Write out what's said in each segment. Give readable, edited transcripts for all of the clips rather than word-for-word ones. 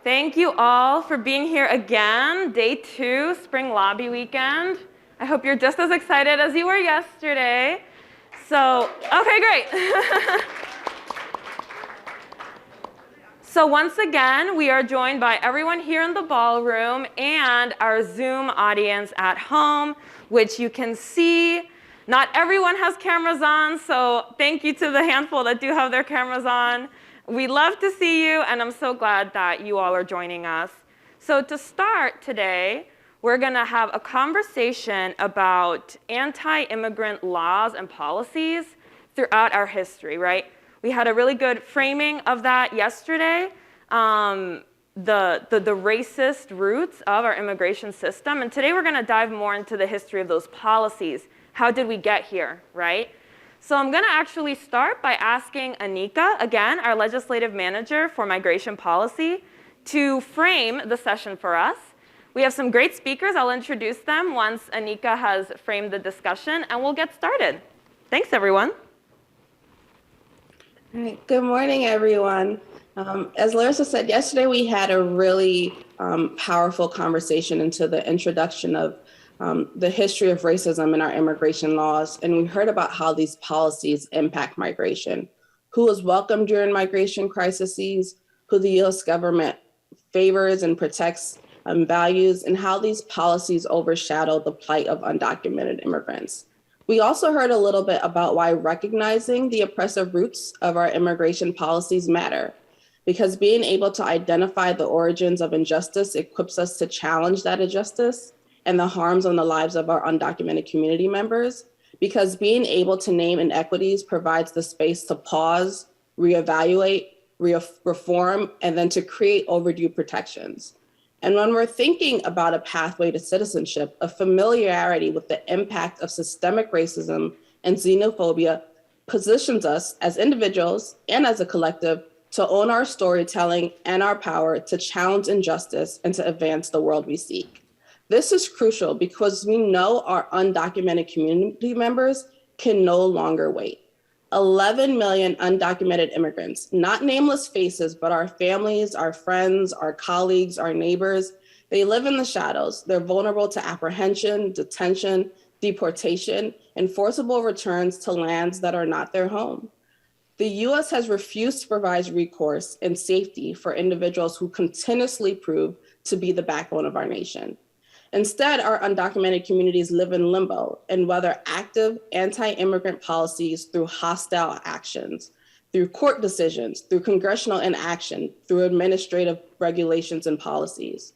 Thank you all for being here again, day 2, Spring Lobby Weekend. I hope you're just as excited as you were yesterday. So, okay, great. So once again, we are joined by everyone here in the ballroom and our Zoom audience at home, which you can see. Not everyone has cameras on, so thank you to the handful that do have their cameras on. We love to see you, and I'm so glad that you all are joining us. So to start today, we're going to have a conversation about anti-immigrant laws and policies throughout our history, right? We had a really good framing of that yesterday, the racist roots of our immigration system. And today we're going to dive more into the history of those policies. How did we get here, right? So I'm going to actually start by asking Anika, again, our legislative manager for migration policy, to frame the session for us. We have some great speakers. I'll introduce them once Anika has framed the discussion, and we'll get started. Thanks, everyone. All right. Good morning, everyone. As Larissa said, yesterday we had a really powerful conversation into the introduction of the history of racism in our immigration laws, and we heard about how these policies impact migration, who is welcomed during migration crises, who the U.S. government favors and protects values, and how these policies overshadow the plight of undocumented immigrants. We also heard a little bit about why recognizing the oppressive roots of our immigration policies matter, because being able to identify the origins of injustice equips us to challenge that injustice and the harms on the lives of our undocumented community members, because being able to name inequities provides the space to pause, reevaluate, reform, and then to create overdue protections. And when we're thinking about a pathway to citizenship, a familiarity with the impact of systemic racism and xenophobia positions us as individuals and as a collective to own our storytelling and our power to challenge injustice and to advance the world we seek. This is crucial because we know our undocumented community members can no longer wait. 11 million undocumented immigrants, not nameless faces, but our families, our friends, our colleagues, our neighbors. They live in the shadows. They're vulnerable to apprehension, detention, deportation, and forcible returns to lands that are not their home. The U.S. has refused to provide recourse and safety for individuals who continuously prove to be the backbone of our nation. Instead, our undocumented communities live in limbo and weather active anti-immigrant policies through hostile actions, through court decisions, through congressional inaction, through administrative regulations and policies.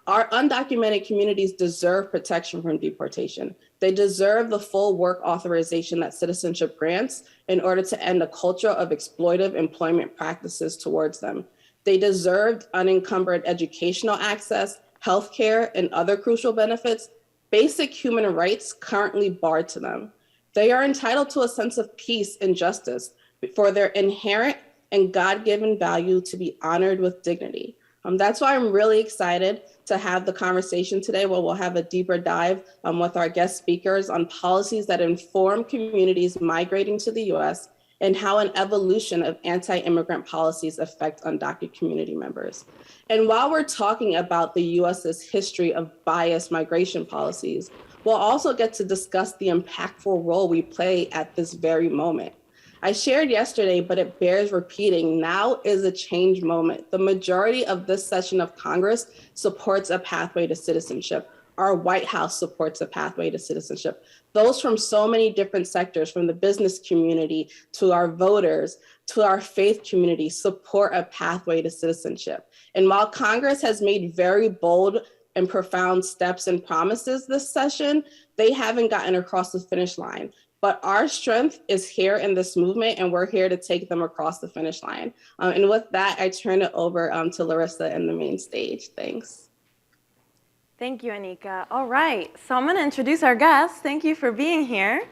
Our undocumented communities deserve protection from deportation. They deserve the full work authorization that citizenship grants in order to end a culture of exploitive employment practices towards them. They deserve unencumbered educational access, healthcare, and other crucial benefits, basic human rights currently barred to them. They are entitled to a sense of peace and justice for their inherent and God-given value to be honored with dignity. That's why I'm really excited to have the conversation today where we'll have a deeper dive with our guest speakers on policies that inform communities migrating to the US and how an evolution of anti-immigrant policies affect undocumented community members. And while we're talking about the US's history of biased migration policies, we'll also get to discuss the impactful role we play at this very moment. I shared yesterday, but it bears repeating, now is a change moment. The majority of this session of Congress supports a pathway to citizenship. Our White House supports a pathway to citizenship. Those from so many different sectors, from the business community to our voters, to our faith community, support a pathway to citizenship. And while Congress has made very bold and profound steps and promises this session, they haven't gotten across the finish line. But our strength is here in this movement, and we're here to take them across the finish line. And with that, I turn it over to Larissa and the main stage. Thanks. Thank you, Anika. All right, so I'm going to introduce our guests. Thank you for being here.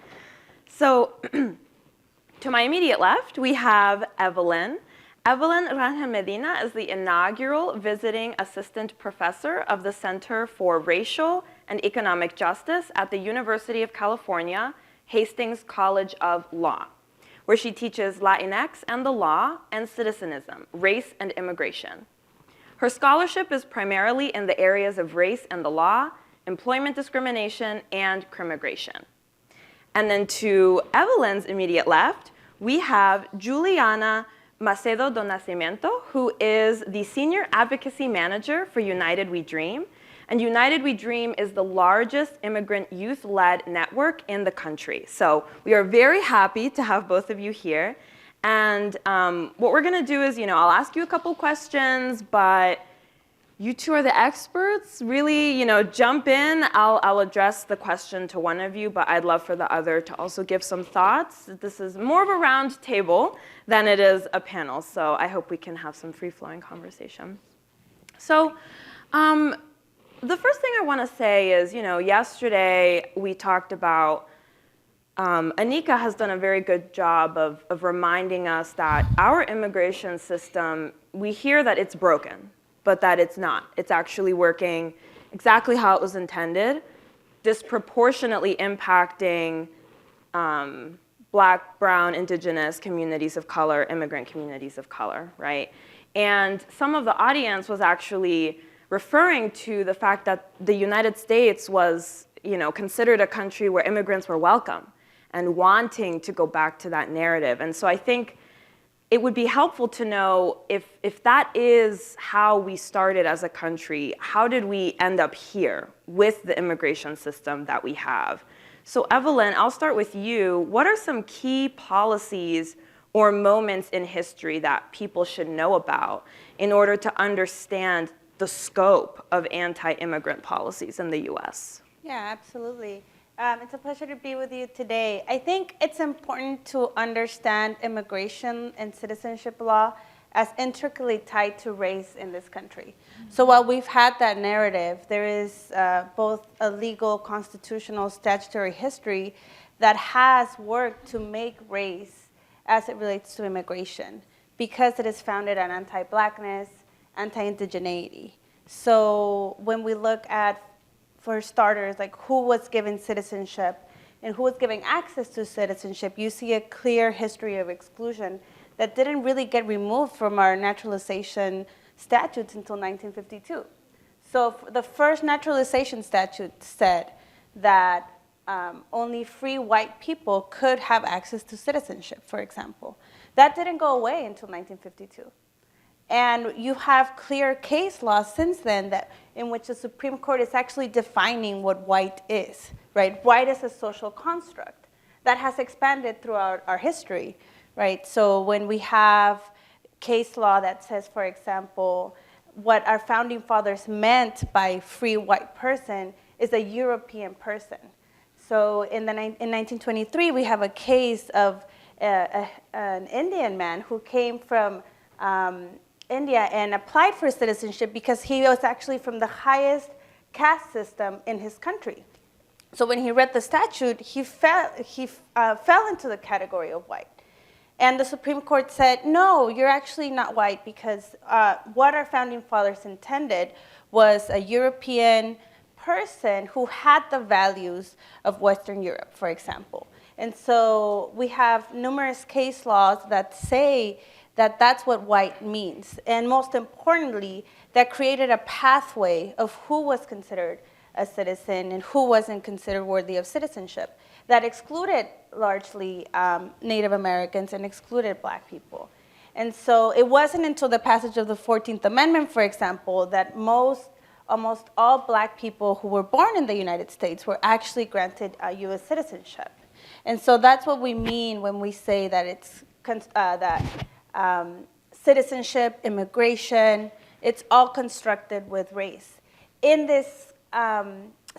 So to my immediate left, we have Evelyn. Evelyn Rangel Medina is the inaugural visiting assistant professor of the Center for Racial and Economic Justice at the University of California, Hastings College of Law, where she teaches Latinx and the law and citizenism, race and immigration. Her scholarship is primarily in the areas of race and the law, employment discrimination, and crimmigration. And then to Evelyn's immediate left, we have Juliana Macedo do Nascimento, who is the Senior Advocacy Manager for United We Dream. And United We Dream is the largest immigrant youth-led network in the country. So we are very happy to have both of you here. And what we're going to do is, I'll ask you a couple questions, but you two are the experts. Really, jump in. I'll address the question to one of you, but I'd love for the other to also give some thoughts. This is more of a round table than it is a panel, so I hope we can have some free-flowing conversation. So the first thing I want to say is, yesterday we talked about Anika has done a very good job of reminding us that our immigration system, we hear that it's broken, but that it's not. It's actually working exactly how it was intended, disproportionately impacting Black, brown, indigenous communities of color, immigrant communities of color, right? And some of the audience was actually referring to the fact that the United States was, considered a country where immigrants were welcome and wanting to go back to that narrative. And so I think it would be helpful to know if that is how we started as a country, how did we end up here with the immigration system that we have? So Evelyn, I'll start with you. What are some key policies or moments in history that people should know about in order to understand the scope of anti-immigrant policies in the US? Yeah, absolutely. It's a pleasure to be with you today. I think it's important to understand immigration and citizenship law as intricately tied to race in this country. So while we've had that narrative, there is both a legal, constitutional, statutory history that has worked to make race as it relates to immigration, because it is founded on anti-Blackness, anti-indigeneity. So when we look at, for starters, like who was given citizenship and who was given access to citizenship, you see a clear history of exclusion that didn't really get removed from our naturalization statutes until 1952. So the first naturalization statute said that only free white people could have access to citizenship, for example. That didn't go away until 1952. And you have clear case law since then in which the Supreme Court is actually defining what white is, right? White is a social construct that has expanded throughout our history, right? So when we have case law that says, for example, what our founding fathers meant by free white person is a European person. So in 1923, we have a case of an Indian man who came from India and applied for citizenship because he was actually from the highest caste system in his country. So when he read the statute, he fell into the category of white. And the Supreme Court said, no, you're actually not white, because what our founding fathers intended was a European person who had the values of Western Europe, for example. And so we have numerous case laws that say that that's what white means. And most importantly, that created a pathway of who was considered a citizen and who wasn't considered worthy of citizenship, that excluded largely Native Americans and excluded Black people. And so it wasn't until the passage of the 14th Amendment, for example, that almost all Black people who were born in the United States were actually granted US citizenship. And so that's what we mean when we say that it's citizenship, immigration, it's all constructed with race. In this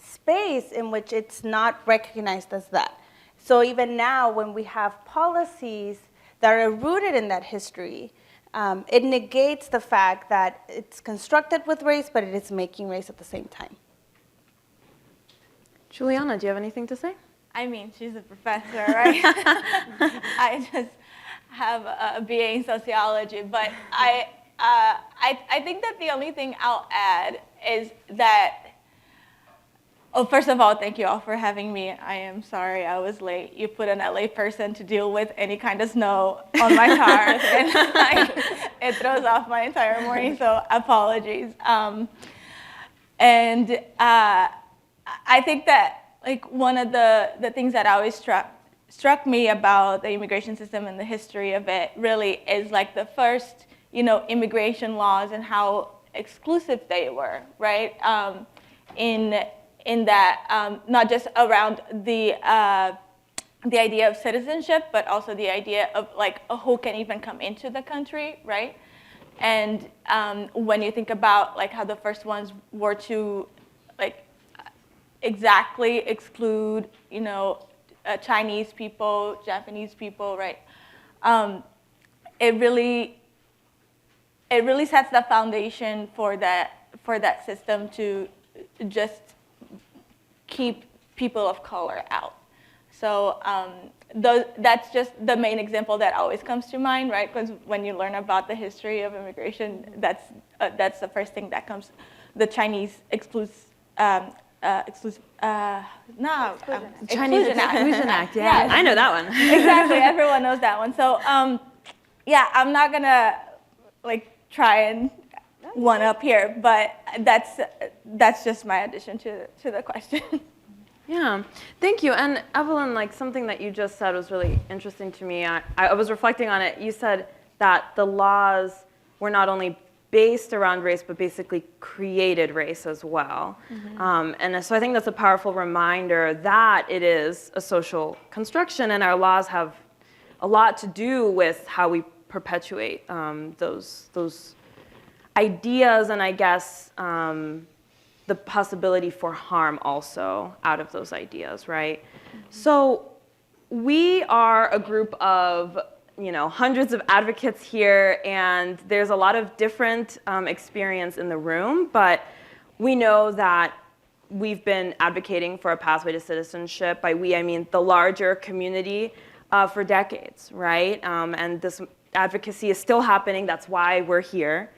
space in which it's not recognized as that. So even now, when we have policies that are rooted in that history, it negates the fact that it's constructed with race, but it is making race at the same time. Juliana, do you have anything to say? I mean, she's a professor, right? I just have a BA in sociology, but I think that the only thing I'll add is that, first of all, thank you all for having me. I am sorry I was late. You put an LA person to deal with any kind of snow on my cars it throws off my entire morning, so apologies. And I think that like one of the things that always struck me about the immigration system and the history of it really is like the first, immigration laws and how exclusive they were, right? In that not just around the idea of citizenship, but also the idea of like who can even come into the country, right? And when you think about like how the first ones were to like exactly exclude, Chinese people, Japanese people, right? It really sets the foundation for that system to just keep people of color out. So that's just the main example that always comes to mind, right? Because when you learn about the history of immigration, that's the first thing that comes. The Chinese Exclusion Act. Yeah, yes. I know that one. Exactly, everyone knows that one. So yeah, I'm not gonna like try and one up here, but that's just my addition to the question. Yeah, thank you. And Evelyn, like something that you just said was really interesting to me. I was reflecting on it. You said that the laws were not only based around race, but basically created race as well. Mm-hmm. And so I think that's a powerful reminder that it is a social construction, and our laws have a lot to do with how we perpetuate those ideas, and I guess the possibility for harm also out of those ideas, right? Mm-hmm. So we are a group of hundreds of advocates here, and there's a lot of different experience in the room, but we know that we've been advocating for a pathway to citizenship. By we, I mean the larger community for decades, right? And this advocacy is still happening. That's why we're here.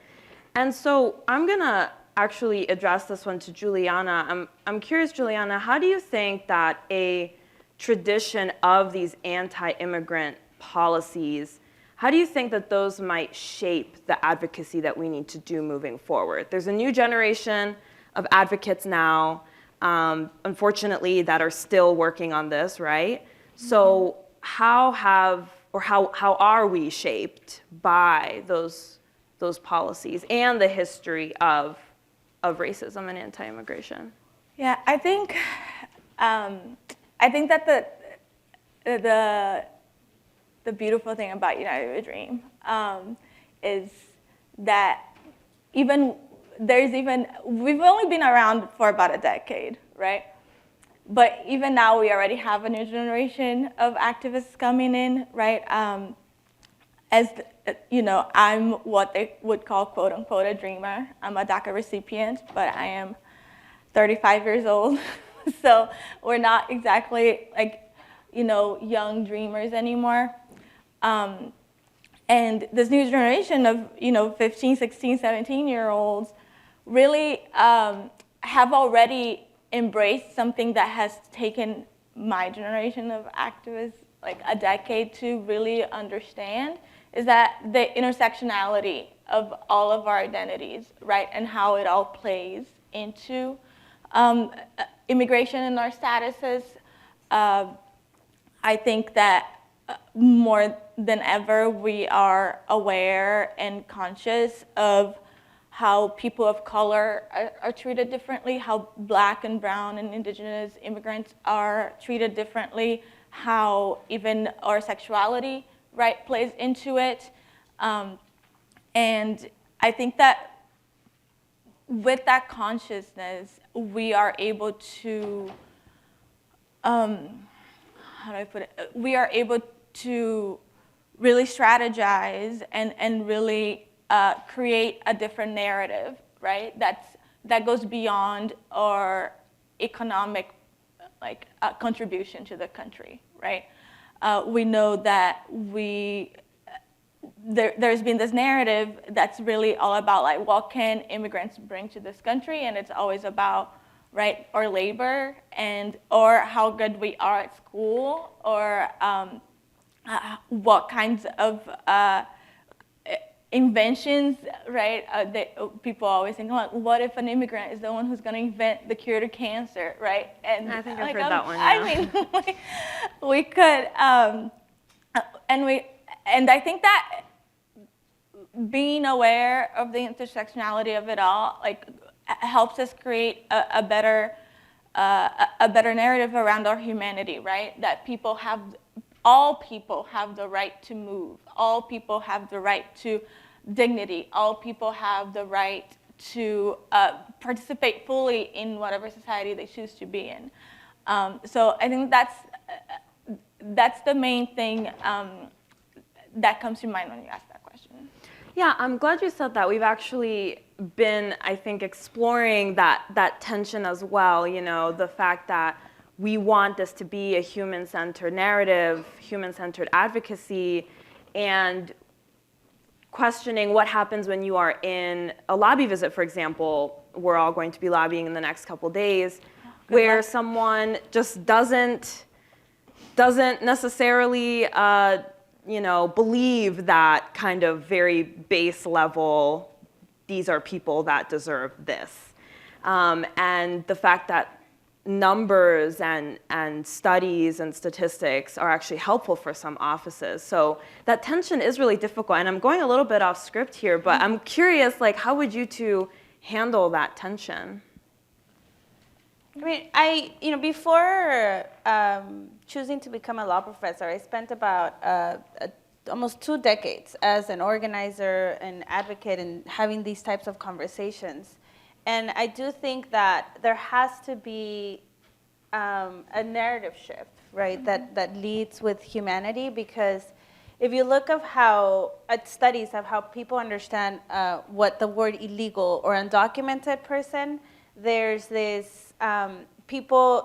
And so I'm gonna actually address this one to Juliana. I'm curious, Juliana, how do you think that a tradition of these anti-immigrant policies, how do you think that those might shape the advocacy that we need to do moving forward? There's a new generation of advocates now, unfortunately, that are still working on this, right? Mm-hmm. So how are we shaped by those policies and the history of racism and anti-immigration? Yeah, I think that the beautiful thing about United We Dream is that we've only been around for about a decade, right? But even now, we already have a new generation of activists coming in, right? I'm what they would call, quote unquote, a dreamer. I'm a DACA recipient, but I am 35 years old. So we're not exactly young dreamers anymore. And this new generation of 15, 16, 17-year-olds really have already embraced something that has taken my generation of activists like a decade to really understand, is that the intersectionality of all of our identities, right, and how it all plays into immigration and our statuses. I think that more than ever, we are aware and conscious of how people of color are treated differently, how Black and brown and indigenous immigrants are treated differently, how even our sexuality, right, plays into it. And I think that with that consciousness, we are able to, we are able to really strategize and really create a different narrative, right? That goes beyond our economic contribution to the country, right? We know that there's been this narrative that's really all about what can immigrants bring to this country, and it's always about, right, our labor or how good we are at school, or what kinds of inventions, right? People always think, like, what if an immigrant is the one who's going to invent the cure to cancer, right? And I think I've heard that one. Yeah. I mean, we could, and I think that being aware of the intersectionality of it all, like, helps us create a better narrative around our humanity, right? That all people have the right to move. All people have the right to dignity. All people have the right to participate fully in whatever society they choose to be in. So I think that's the main thing that comes to mind when you ask that question. Yeah, I'm glad you said that. We've actually been, I think, exploring that tension as well, you know, the fact that we want this to be a human-centered narrative, human-centered advocacy, and questioning what happens when you are in a lobby visit, for example. We're all going to be lobbying in the next couple days, where someone just doesn't necessarily believe that kind of very base level, these are people that deserve this. And the fact that numbers and studies and statistics are actually helpful for some offices. So that tension is really difficult. And I'm going a little bit off script here, but I'm curious, like, how would you two handle that tension? I mean, before choosing to become a law professor, I spent about almost 2 decades as an organizer and advocate and having these types of conversations. And I do think that there has to be a narrative shift, right, that leads with humanity, because if you look at studies of how people understand what the word illegal or undocumented person, there's this,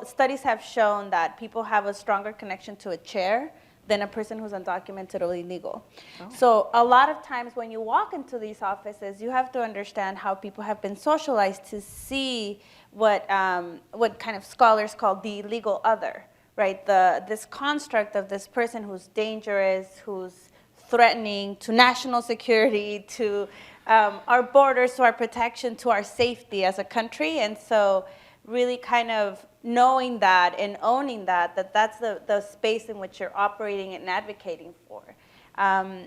studies have shown that people have a stronger connection to a chair than a person who's undocumented or illegal. Oh. So a lot of times when you walk into these offices, you have to understand how people have been socialized to see what kind of scholars call the illegal other, right? This construct of this person who's dangerous, who's threatening to national security, to our borders, to our protection, to our safety as a country. And so really kind of knowing that and owning that's the space in which you're operating and advocating for.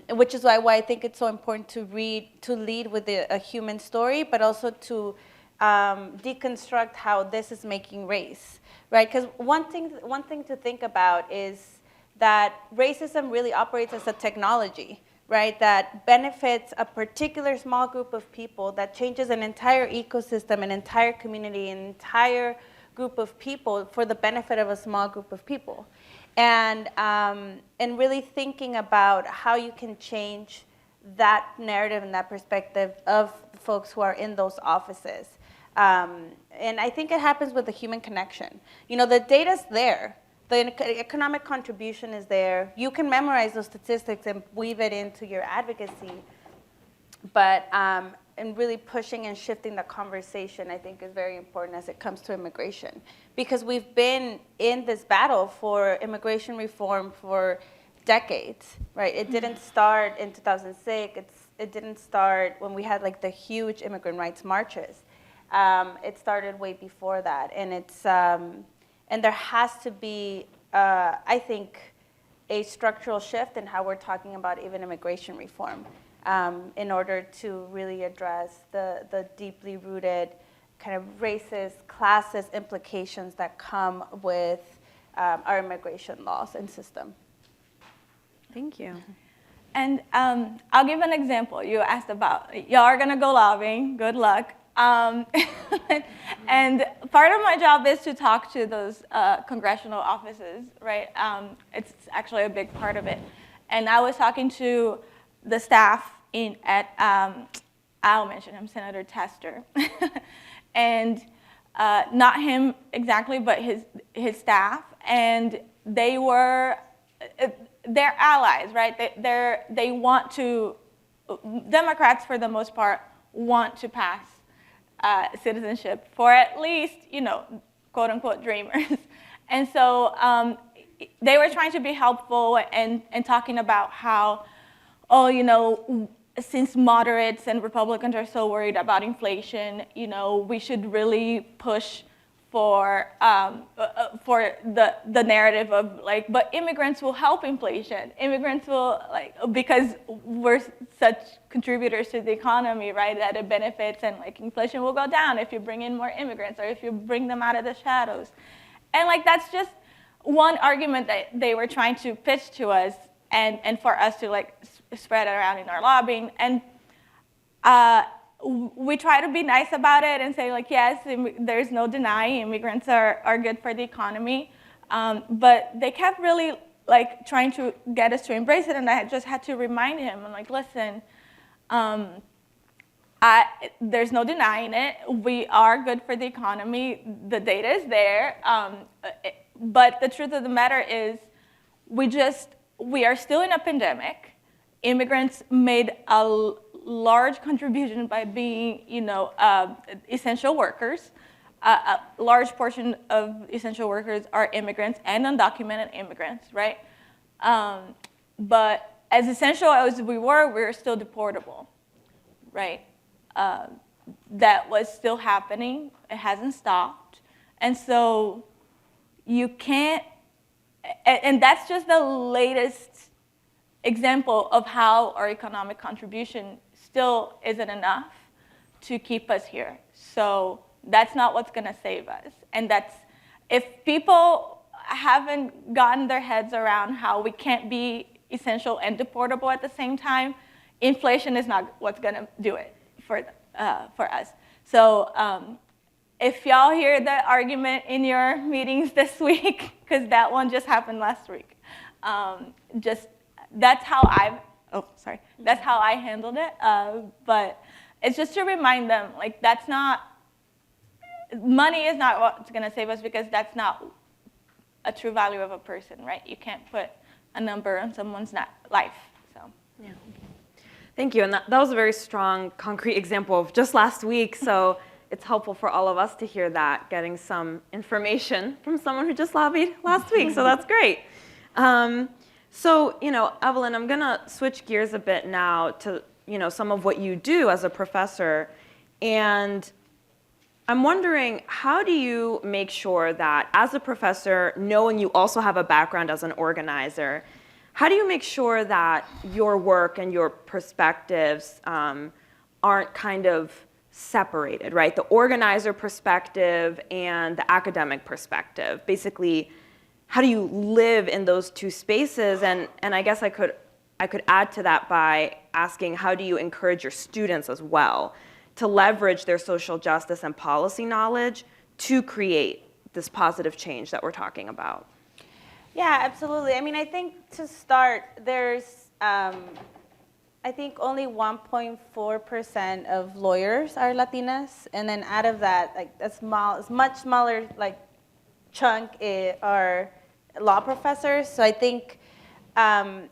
Which is why I think it's so important to lead with a human story, but also to deconstruct how this is making race, right? Because one thing to think about is that racism really operates as a technology, right, that benefits a particular small group of people, that changes an entire ecosystem, an entire community, an entire group of people for the benefit of a small group of people. And really thinking about how you can change that narrative and that perspective of folks who are in those offices. And I think it happens with the human connection. You know, the data's there. The economic contribution is there. You can memorize those statistics and weave it into your advocacy. But and really pushing and shifting the conversation, I think, is very important as it comes to immigration. Because we've been in this battle for immigration reform for decades, right? It didn't start in 2006. It didn't start when we had like the huge immigrant rights marches. It started way before that. And it's and there has to be, I think, a structural shift in how we're talking about even immigration reform in order to really address the deeply rooted kind of racist, classist implications that come with our immigration laws and system. Thank you. And I'll give an example. You asked about, y'all are gonna go lobbying, good luck. And part of my job is to talk to those congressional offices, right? It's actually a big part of it. And I was talking to the staff I'll mention him, Senator Tester. And not him exactly, but his staff. And they're allies, right? They want to, Democrats for the most part, want to pass citizenship for at least, quote unquote dreamers. And so they were trying to be helpful and talking about how, since moderates and Republicans are so worried about inflation, we should really push for the narrative of but immigrants will help inflation. Immigrants will because we're such contributors to the economy, right? That it benefits and inflation will go down if you bring in more immigrants or if you bring them out of the shadows. And that's just one argument that they were trying to pitch to us and for us to spread it around in our lobbying. And we try to be nice about it and say yes, there's no denying immigrants are good for the economy, but they kept really trying to get us to embrace it, and I just had to remind him, I'm listen, there's no denying it. We are good for the economy. The data is there, but the truth of the matter is we are still in a pandemic. Immigrants made a large contribution by being, essential workers. A large portion of essential workers are immigrants and undocumented immigrants, right? But as essential as we were still deportable, right? That was still happening. It hasn't stopped. And so you can't, and that's just the latest example of how our economic contribution still isn't enough to keep us here. So that's not what's going to save us. And if people haven't gotten their heads around how we can't be essential and deportable at the same time, inflation is not what's going to do it for us. So if y'all hear the argument in your meetings this week, because that one just happened last week, that's how I handled it. But it's just to remind them, money is not what's going to save us, because that's not a true value of a person, right? You can't put a number on someone's life. So. Yeah. Thank you. And that was a very strong, concrete example of just last week. So it's helpful for all of us to hear that, getting some information from someone who just lobbied last week. So that's great. So, Evelyn, I'm going to switch gears a bit now to, some of what you do as a professor. And I'm wondering, how do you make sure that as a professor, knowing you also have a background as an organizer, how do you make sure that your work and your perspectives aren't kind of separated, right? The organizer perspective and the academic perspective. Basically, how do you live in those two spaces? And I guess I could add to that by asking, how do you encourage your students as well to leverage their social justice and policy knowledge to create this positive change that we're talking about? Yeah, absolutely. I mean, I think to start, there's, I think only 1.4% of lawyers are Latinas, and then out of that, a much smaller chunk are law professors. So I think I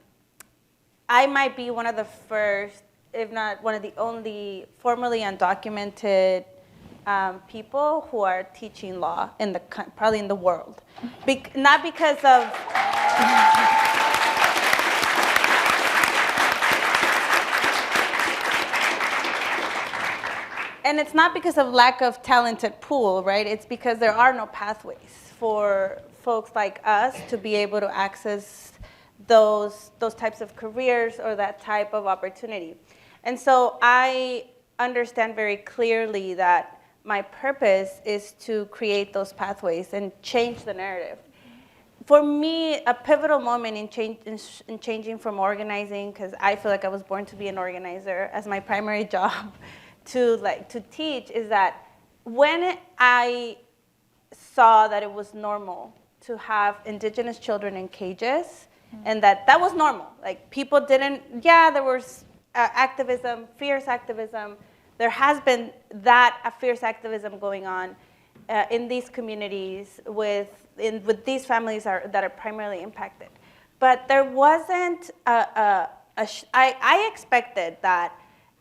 might be one of the first, if not one of the only, formerly undocumented people who are teaching law probably in the world. Not because of and it's not because of lack of talented pool, right? It's because there are no pathways for folks like us to be able to access those types of careers or that type of opportunity. And so I understand very clearly that my purpose is to create those pathways and change the narrative. For me, a pivotal moment in changing from organizing, because I feel like I was born to be an organizer as my primary job, to teach, is that when I saw that it was normal to have indigenous children in cages, and that was normal. People didn't, there was activism, fierce activism. There has been that fierce activism going on in these communities with these families that are primarily impacted. But there wasn't I expected that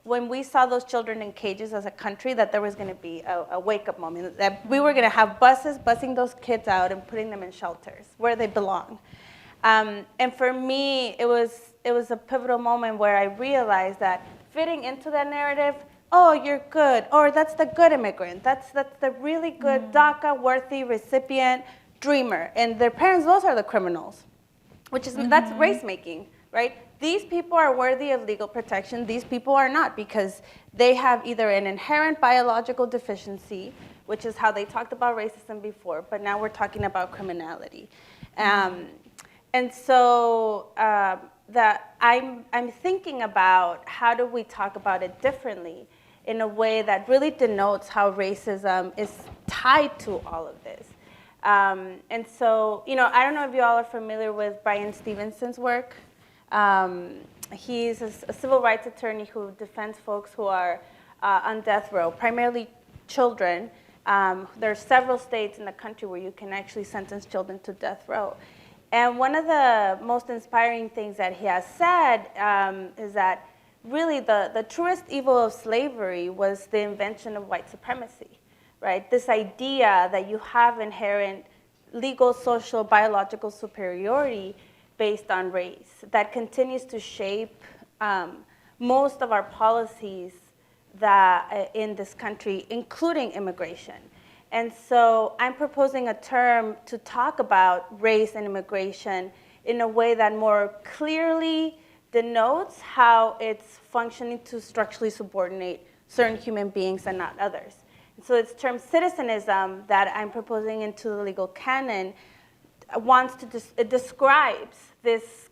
when we saw those children in cages as a country, that there was going to be a wake-up moment, that we were going to have buses busing those kids out and putting them in shelters where they belong. And for me, it was a pivotal moment where I realized that fitting into that narrative, oh, you're good, or that's the good immigrant, that's the really good DACA-worthy recipient dreamer, and their parents, those are the criminals, which is, that's race making, right? These people are worthy of legal protection, these people are not, because they have either an inherent biological deficiency, which is how they talked about racism before, but now we're talking about criminality. And so that I'm thinking about how do we talk about it differently in a way that really denotes how racism is tied to all of this. And so, you know, I don't know if you all are familiar with Brian Stevenson's work. He's a civil rights attorney who defends folks who are on death row, primarily children. There are several states in the country where you can actually sentence children to death row. And one of the most inspiring things that he has said is that really the truest evil of slavery was the invention of white supremacy, right? This idea that you have inherent legal, social, biological superiority based on race that continues to shape most of our policies that in this country, including immigration. And so I'm proposing a term to talk about race and immigration in a way that more clearly denotes how it's functioning to structurally subordinate certain human beings and not others. And so this term citizenism that I'm proposing into the legal canon wants to it describes this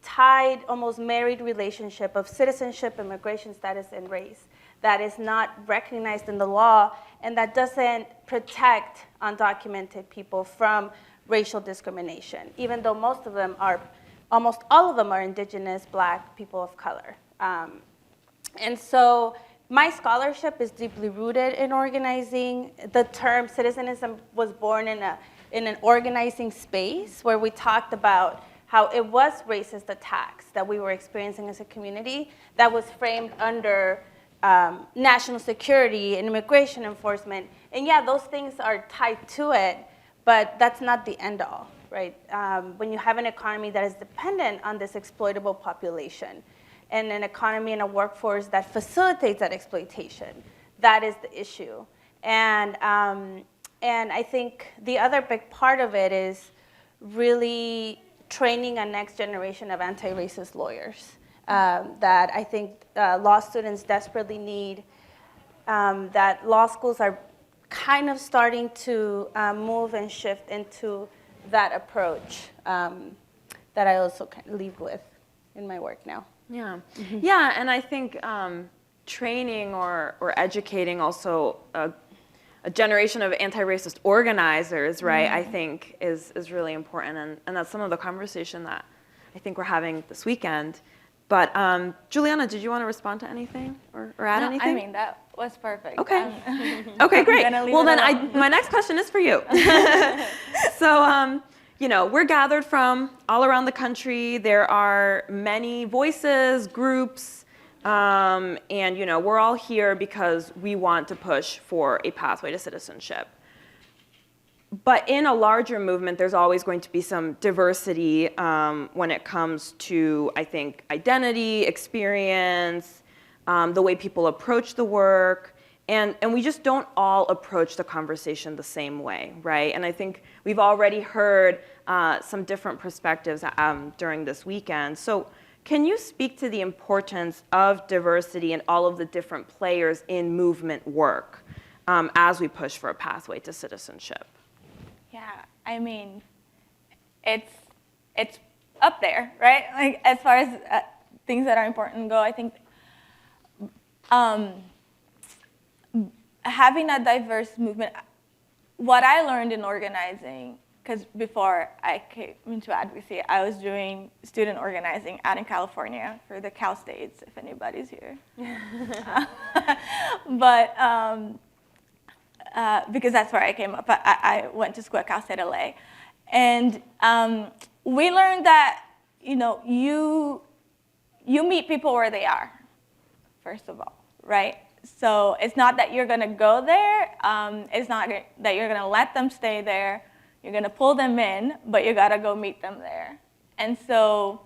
tied, almost married relationship of citizenship, immigration status, and race that is not recognized in the law and that doesn't protect undocumented people from racial discrimination, even though almost all of them are indigenous, Black, people of color. And so my scholarship is deeply rooted in organizing. The term citizenism was born in an organizing space where we talked about how it was racist attacks that we were experiencing as a community that was framed under national security and immigration enforcement. And yeah, those things are tied to it, but that's not the end all, right? When you have an economy that is dependent on this exploitable population and an economy and a workforce that facilitates that exploitation, that is the issue. And I think the other big part of it is really training a next generation of anti-racist lawyers that I think law students desperately need, that law schools are kind of starting to move and shift into that approach that I also kind of lead with in my work now. Yeah, yeah, and I think training or educating also a generation of anti-racist organizers, right, I think is really important, and that's some of the conversation that I think we're having this weekend. But Juliana, did you want to respond to anything or add anything? I mean, that was perfect. Okay. Okay, great. Well, then my next question is for you. So, you know, we're gathered from all around the country. There are many voices, groups, and, you know, we're all here because we want to push for a pathway to citizenship. But in a larger movement, there's always going to be some diversity when it comes to, I think, identity, experience, the way people approach the work. And we just don't all approach the conversation the same way, right? And I think we've already heard some different perspectives during this weekend. So can you speak to the importance of diversity and all of the different players in movement work as we push for a pathway to citizenship? Yeah, I mean, it's up there, right? Like as far as things that are important go, I think having a diverse movement. What I learned in organizing, because before I came into advocacy, I was doing student organizing out in California for the Cal States, if anybody's here. But. Because that's where I came up. I went to school at Cal State LA. And we learned that, you know, you meet people where they are, first of all, right? So it's not that you're gonna go there, it's not that you're gonna let them stay there, you're gonna pull them in, but you gotta go meet them there. And so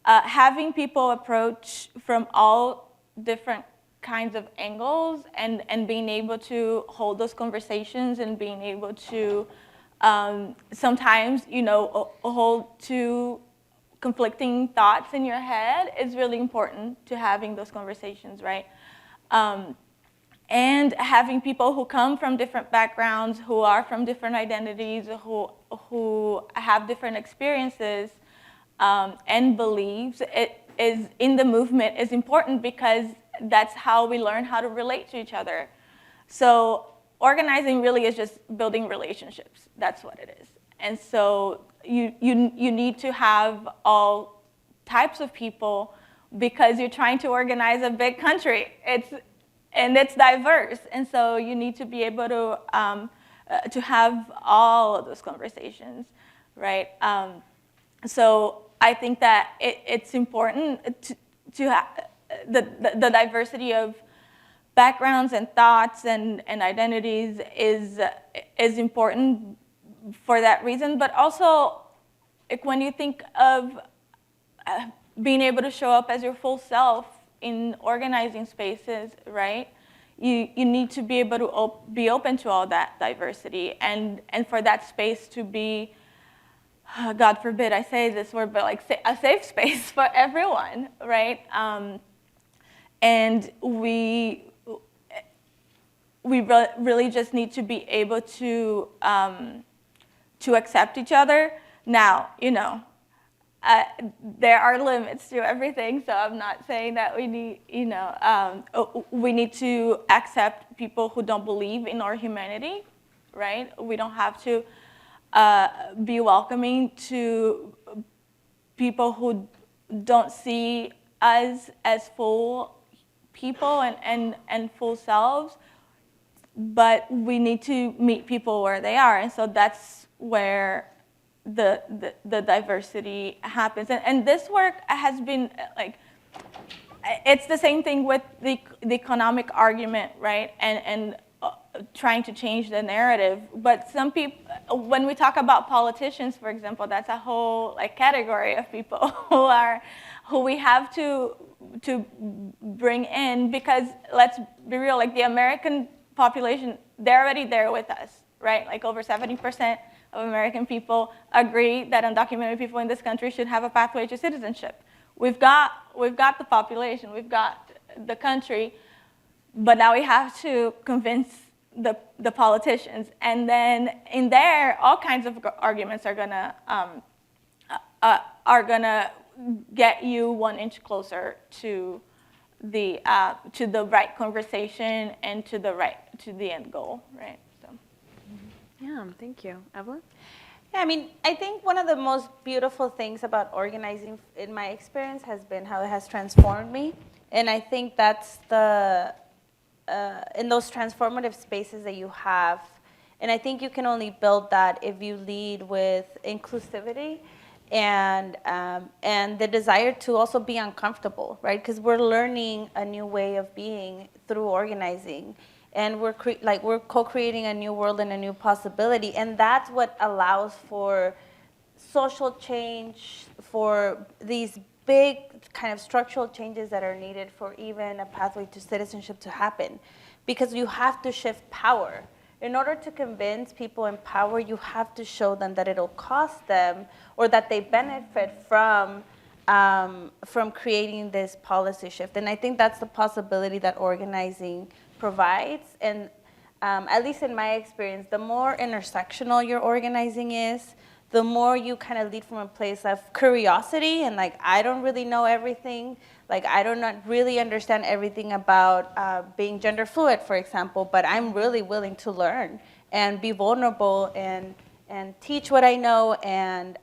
having people approach from all different kinds of angles and being able to hold those conversations and being able to sometimes, hold two conflicting thoughts in your head is really important to having those conversations, right? And having people who come from different backgrounds, who are from different identities, who have different experiences and beliefs is in the movement is important because that's how we learn how to relate to each other. So organizing really is just building relationships. That's what it is. And so you need to have all types of people because you're trying to organize a big country. It's diverse, and so you need to be able to have all of those conversations, right? So I think that it's important to have the diversity of backgrounds and thoughts and identities is important for that reason, but also like when you think of being able to show up as your full self in organizing spaces, right? You need to be able to be open to all that diversity and for that space to be, God forbid I say this word, but like a safe space for everyone, right? And we really just need to be able to accept each other. Now, there are limits to everything, so I'm not saying that we need, we need to accept people who don't believe in our humanity, right? We don't have to be welcoming to people who don't see us as full people and full selves, but we need to meet people where they are, and so that's where the diversity happens. And this work has been like, it's the same thing with the economic argument, right? And trying to change the narrative. But some people, when we talk about politicians, for example, that's a whole like category of people who we have to bring in, because let's be real, like the American population, they're already there with us, right? Like over 70% of American people agree that undocumented people in this country should have a pathway to citizenship. We've got the population, we've got the country, but now we have to convince the politicians. And then in there, all kinds of arguments are gonna get you 1 inch closer to the right conversation and to the end goal, right? Yeah, thank you. Evelyn? Yeah, I mean, I think one of the most beautiful things about organizing in my experience has been how it has transformed me. And I think that's in those transformative spaces that you have. And I think you can only build that if you lead with inclusivity and the desire to also be uncomfortable, right? Because we're learning a new way of being through organizing. And we're co-creating a new world and a new possibility. And that's what allows for social change, for these big kind of structural changes that are needed for even a pathway to citizenship to happen. Because you have to shift power. In order to convince people in power, you have to show them that it'll cost them or that they benefit from creating this policy shift. And I think that's the possibility that organizing provides. And at least in my experience, the more intersectional your organizing is, the more you kind of lead from a place of curiosity and like, I don't really know everything. Like, I do not really understand everything about being gender fluid, for example, but I'm really willing to learn and be vulnerable and teach what I know and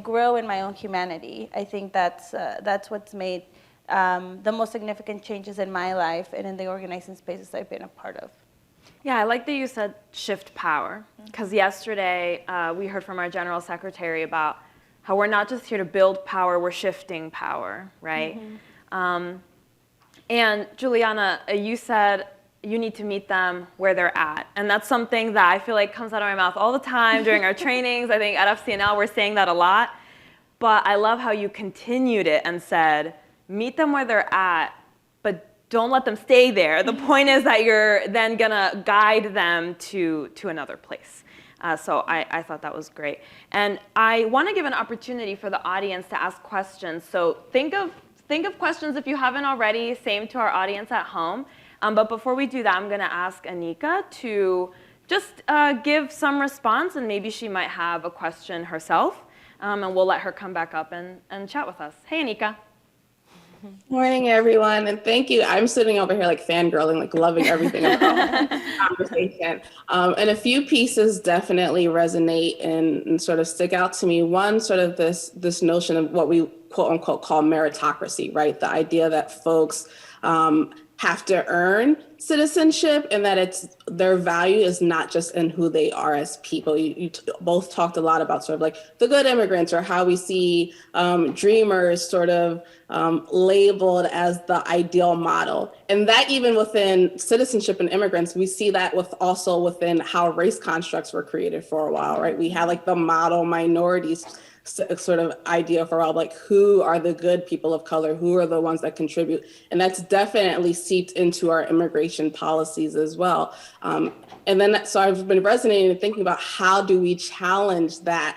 grow in my own humanity. I think that's what's made the most significant changes in my life and in the organizing spaces I've been a part of. Yeah, I like that you said shift power, because yesterday we heard from our General Secretary about how we're not just here to build power, we're shifting power, right? Mm-hmm. And Juliana, you said you need to meet them where they're at. And that's something that I feel like comes out of my mouth all the time during our trainings. I think at FCNL we're saying that a lot. But I love how you continued it and said, meet them where they're at, but don't let them stay there. The point is that you're then gonna guide them to another place. So I thought that was great. And I wanna give an opportunity for the audience to ask questions. So think of questions if you haven't already, same to our audience at home. But before we do that, I'm gonna ask Anika to just give some response, and maybe she might have a question herself. And we'll let her come back up and chat with us. Hey, Anika. Morning, everyone, and thank you. I'm sitting over here like fangirling, like loving everything about the conversation. And a few pieces definitely resonate and sort of stick out to me. One, sort of this notion of what we quote unquote call meritocracy, right? The idea that folks have to earn citizenship, and that their value is not just in who they are as people. You both talked a lot about sort of like the good immigrants, or how we see dreamers sort of labeled as the ideal model. And that even within citizenship and immigrants, we see that also within how race constructs were created for a while, right? We had like the model minorities sort of idea for all, like, who are the good people of color, who are the ones that contribute, and that's definitely seeped into our immigration policies as well. And then so I've been resonating and thinking about how do we challenge that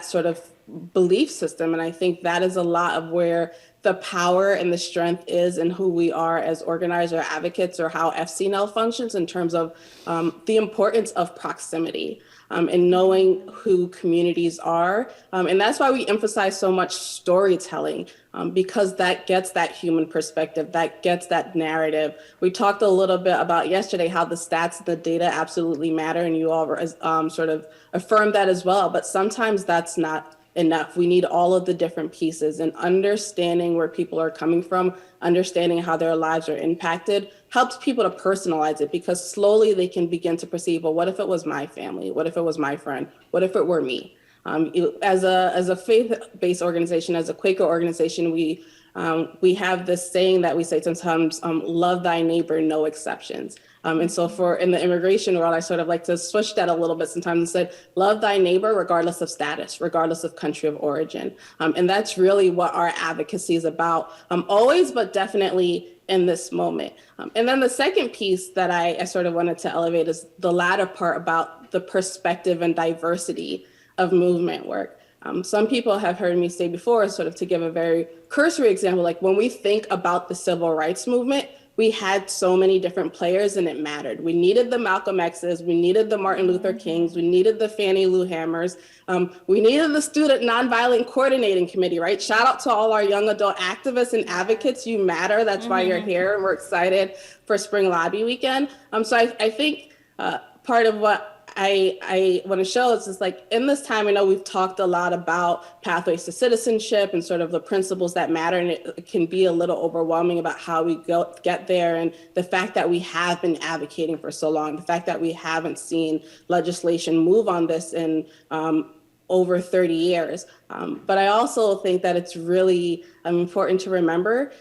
sort of belief system, and I think that is a lot of where the power and the strength is in who we are as organizer advocates, or how FCNL functions in terms of the importance of proximity. And knowing who communities are. And that's why we emphasize so much storytelling, because that gets that human perspective, that gets that narrative. We talked a little bit about yesterday how the stats, the data absolutely matter, and you all sort of affirmed that as well. But sometimes that's not enough. We need all of the different pieces, and understanding where people are coming from, understanding how their lives are impacted, helps people to personalize it, because slowly they can begin to perceive, well, what if it was my family? What if it was my friend? What if it were me? As a faith-based organization, as a Quaker organization, we have this saying that we say sometimes, love thy neighbor, no exceptions. And so in the immigration world, I sort of like to switch that a little bit sometimes and say, love thy neighbor regardless of status, regardless of country of origin. And that's really what our advocacy is about, always, but definitely in this moment. And then the second piece that I sort of wanted to elevate is the latter part about the perspective and diversity of movement work. Some people have heard me say before, sort of to give a very cursory example, like when we think about the civil rights movement, we had so many different players and it mattered. We needed the Malcolm X's, we needed the Martin Luther Kings, we needed the Fannie Lou Hammers, we needed the Student Nonviolent Coordinating Committee, right? Shout out to all our young adult activists and advocates, you matter, that's why you're here, and we're excited for Spring Lobby Weekend. So I think part of what I want to show is just like, in this time, I know we've talked a lot about pathways to citizenship and sort of the principles that matter, and it can be a little overwhelming about how we get there, and the fact that we have been advocating for so long, the fact that we haven't seen legislation move on this in over 30 years. But I also think that it's really important to remember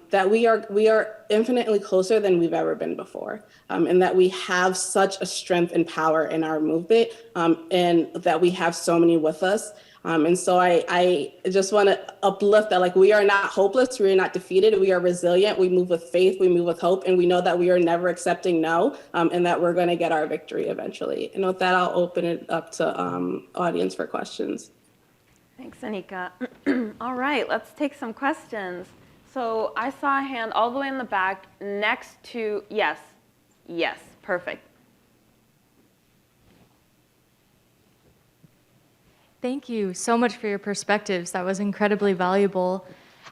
that we are infinitely closer than we've ever been before, and that we have such a strength and power in our movement, and that we have so many with us. And so I just want to uplift that, like, we are not hopeless, we are not defeated, we are resilient, we move with faith, we move with hope, and we know that we are never accepting no, and that we're going to get our victory eventually. And with that, I'll open it up to audience for questions. Thanks, Anika. All right, let's take some questions. So I saw a hand all the way in the back next to, yes, perfect. Thank you so much for your perspectives. That was incredibly valuable.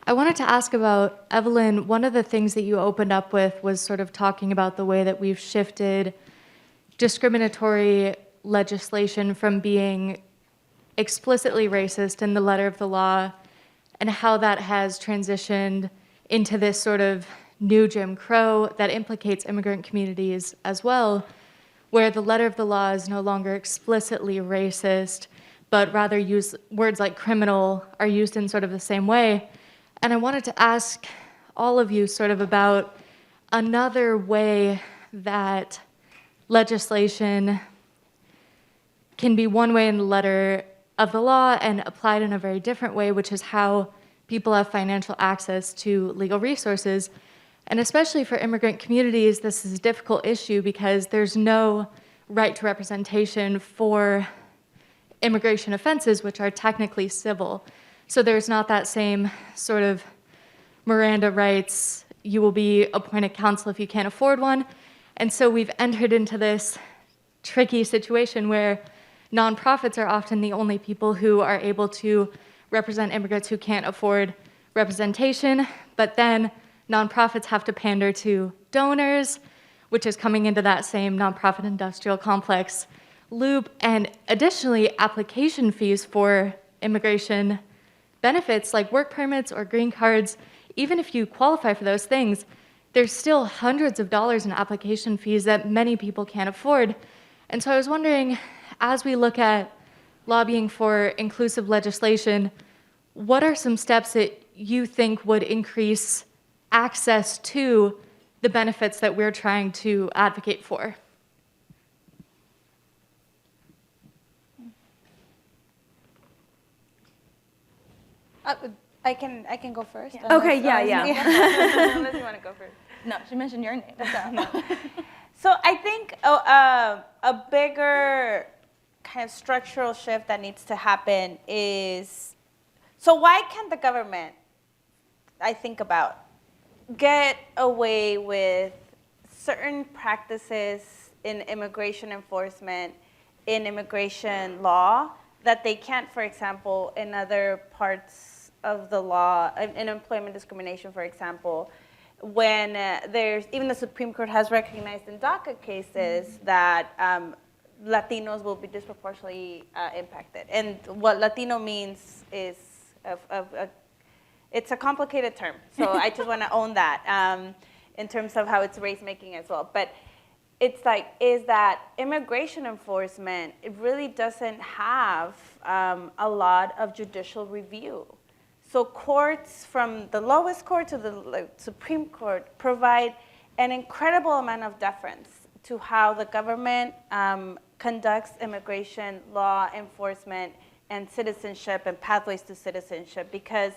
I wanted to ask about, Evelyn, one of the things that you opened up with was sort of talking about the way that we've shifted discriminatory legislation from being explicitly racist in the letter of the law, and how that has transitioned into this sort of new Jim Crow that implicates immigrant communities as well, where the letter of the law is no longer explicitly racist, but rather use words like criminal are used in sort of the same way. And I wanted to ask all of you sort of about another way that legislation can be one way in the letter of the law and applied in a very different way, which is how people have financial access to legal resources. And especially for immigrant communities, this is a difficult issue because there's no right to representation for immigration offenses, which are technically civil. So there's not that same sort of Miranda rights, you will be appointed counsel if you can't afford one. And so we've entered into this tricky situation where nonprofits are often the only people who are able to represent immigrants who can't afford representation, but then nonprofits have to pander to donors, which is coming into that same nonprofit industrial complex loop. And additionally, application fees for immigration benefits like work permits or green cards, even if you qualify for those things, there's still hundreds of dollars in application fees that many people can't afford. And so I was wondering, as we look at lobbying for inclusive legislation, what are some steps that you think would increase access to the benefits that we're trying to advocate for? I can go first. Okay, yeah. Unless you want to go first. No, she mentioned your name. So I think a bigger kind of structural shift that needs to happen is, so why can't the government, I think about, get away with certain practices in immigration enforcement, in immigration law, that they can't, for example, in other parts of the law, in employment discrimination, for example, when there's, even the Supreme Court has recognized in DACA cases that Latinos will be disproportionately impacted. And what Latino means is, it's a complicated term, so I just want to own that in terms of how it's race making as well. But it's like, is that immigration enforcement, it really doesn't have a lot of judicial review. So courts, from the lowest court to the Supreme Court, provide an incredible amount of deference to how the government conducts immigration law enforcement and citizenship and pathways to citizenship, because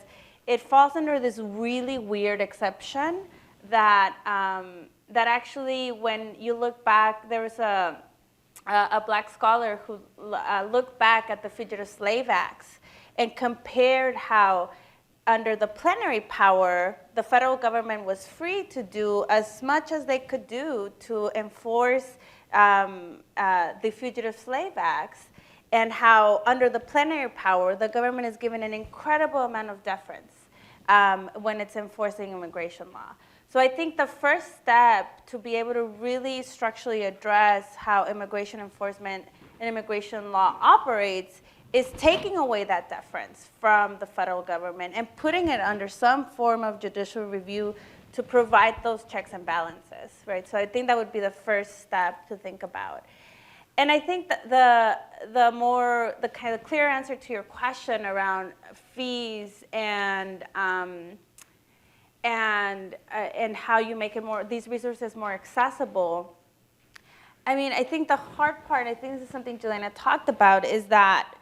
it falls under this really weird exception that that actually, when you look back, there was a black scholar who looked back at the Fugitive Slave Acts and compared how under the plenary power, the federal government was free to do as much as they could do to enforce the Fugitive Slave Acts, and how under the plenary power, the government is given an incredible amount of deference when it's enforcing immigration law. So I think the first step to be able to really structurally address how immigration enforcement and immigration law operates is taking away that deference from the federal government and putting it under some form of judicial review to provide those checks and balances, right? So I think that would be the first step to think about. And I think that the kind of clear answer to your question around fees and how you make it more, these resources more accessible. I mean, I think the hard part, I think this is something Juliana talked about, is that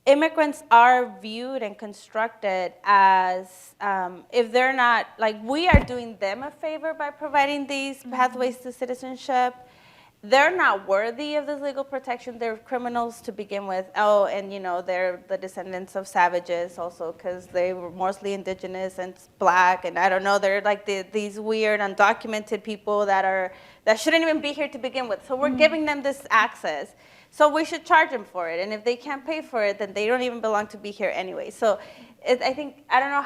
immigrants are viewed and constructed as, if they're not, like, we are doing them a favor by providing these pathways to citizenship. They're not worthy of this legal protection. They're criminals to begin with. Oh, and you know, they're the descendants of savages also, because they were mostly indigenous and black, and I don't know, they're like these weird undocumented people that shouldn't even be here to begin with. So we're giving them this access. So we should charge them for it, and if they can't pay for it, then they don't even belong to be here anyway. So I think, I don't know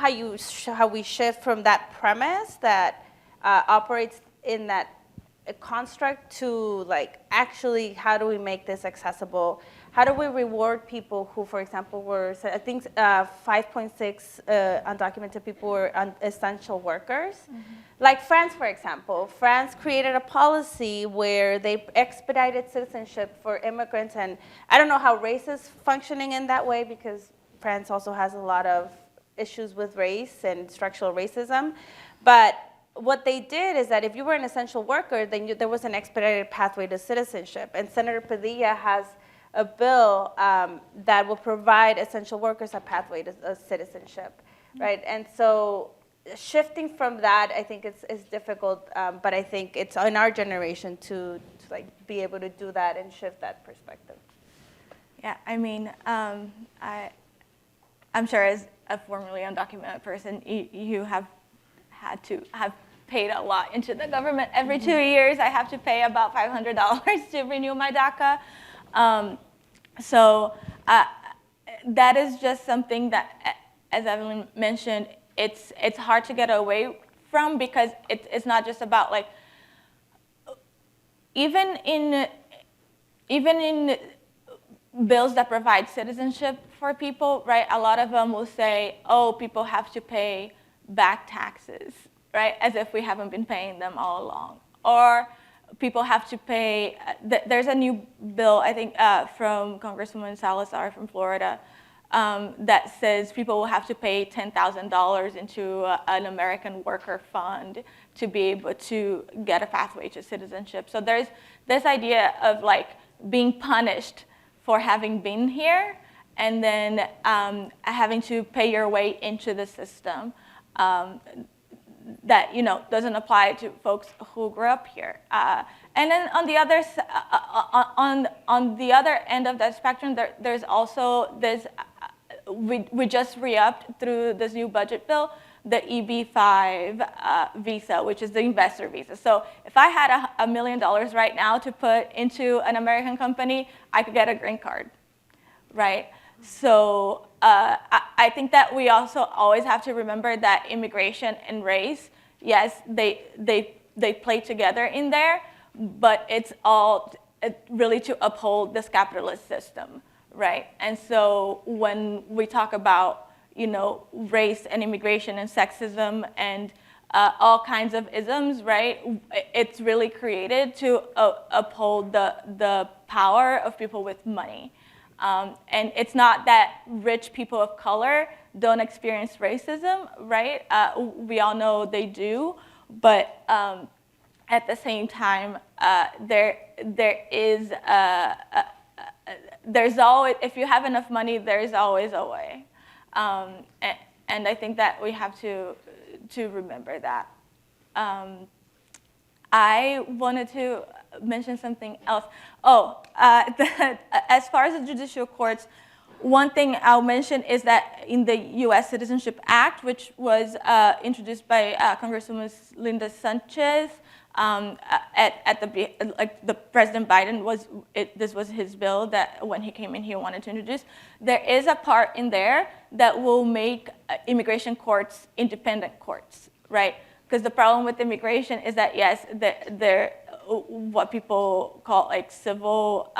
how we shift from that premise that operates in that construct to, like, actually, how do we make this accessible? How do we reward people who, for example, were, I think 5.6 undocumented people were essential workers? Like France, for example. France created a policy where they expedited citizenship for immigrants, and I don't know how race is functioning in that way, because France also has a lot of issues with race and structural racism. But what they did is that if you were an essential worker, then there was an expedited pathway to citizenship. And Senator Padilla has a bill that will provide essential workers a pathway to citizenship, right? And so shifting from that, I think is difficult, but I think it's in our generation to like be able to do that and shift that perspective. Yeah, I mean, I'm sure as a formerly undocumented person, you have had to have paid a lot into the government. Every 2 years, I have to pay about $500 to renew my DACA. So that is just something that, as Evelyn mentioned, it's hard to get away from, because it's not just about like, even in bills that provide citizenship for people, right? A lot of them will say, oh, people have to pay back taxes, right? As if we haven't been paying them all along. Or people have to pay, there's a new bill, I think, from Congresswoman Salazar from Florida, that says people will have to pay $10,000 into an American worker fund to be able to get a pathway to citizenship. So there's this idea of like being punished for having been here, and then having to pay your way into the system that doesn't apply to folks who grew up here. And then on the other on the other end of that spectrum, there's also this. We just re-upped through this new budget bill the Eb5 Visa, which is the investor visa. So if I had $1 million right now to put into an American company, I could get a green card, right? So I think that we also always have to remember that immigration and race, yes, they play together in there, but it's all really to uphold this capitalist system, right? And so when we talk about race and immigration and sexism and all kinds of isms, right? It's really created to uphold the power of people with money. And it's not that rich people of color don't experience racism, right? We all know they do, but at the same time, there's always, if you have enough money, there's always a way. And I think that we have to remember that. I wanted to mention something else. As far as the judicial courts, one thing I'll mention is that in the U.S. Citizenship Act, which was introduced by Congresswoman Linda Sanchez, the President Biden this was his bill that when he came in he wanted to introduce. There is a part in there that will make immigration courts independent courts, right? Because the problem with immigration is that yes, they're what people call like civil,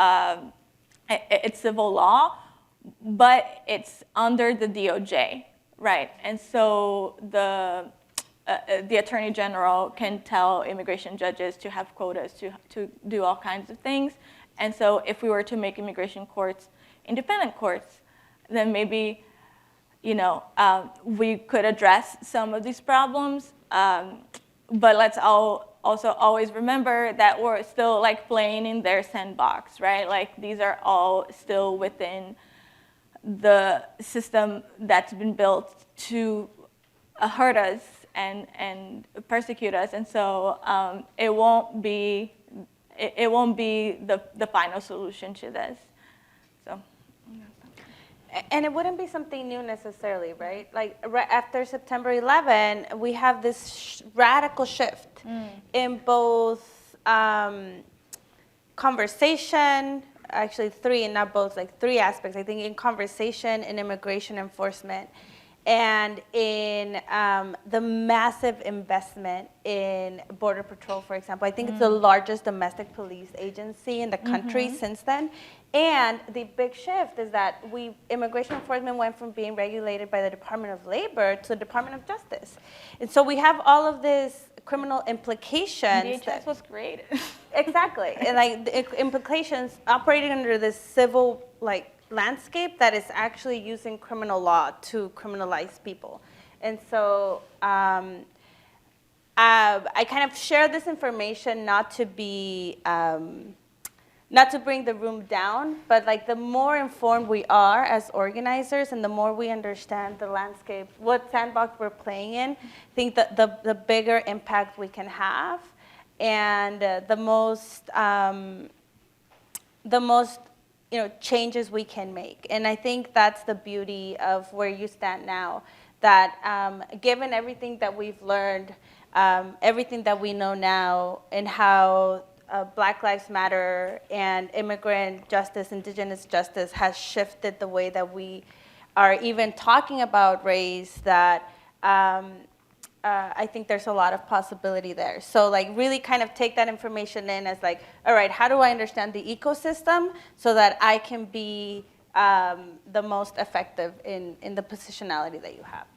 it's civil law, but it's under the DOJ, right? And so the Attorney General can tell immigration judges to have quotas, to do all kinds of things. And so if we were to make immigration courts independent courts, then maybe we could address some of these problems. But let's also always remember that we're still like playing in their sandbox, right? Like these are all still within the system that's been built to hurt us and persecute us, and so it won't be the final solution to this. So. And it wouldn't be something new necessarily, right? Like right after September 11, we have this radical shift in both conversation, actually three, and not both, like three aspects. I think in conversation, in immigration enforcement, and in the massive investment in Border Patrol, for example. I think it's the largest domestic police agency in the country since then. And the big shift is that immigration enforcement went from being regulated by the Department of Labor to the Department of Justice. And so we have all of this criminal implications. DHS was created. Exactly. And like the implications operating under this civil landscape that is actually using criminal law to criminalize people. And so I kind of share this information not to be not to bring the room down, but like the more informed we are as organizers and the more we understand the landscape, what sandbox we're playing in, I think that the bigger impact we can have, and the most changes we can make. And I think that's the beauty of where you stand now, that given everything that we've learned, everything that we know now, and how Black Lives Matter and immigrant justice, indigenous justice has shifted the way that we are even talking about race, that I think there's a lot of possibility there. So like really kind of take that information in as like, all right, how do I understand the ecosystem so that I can be the most effective in the positionality that you have?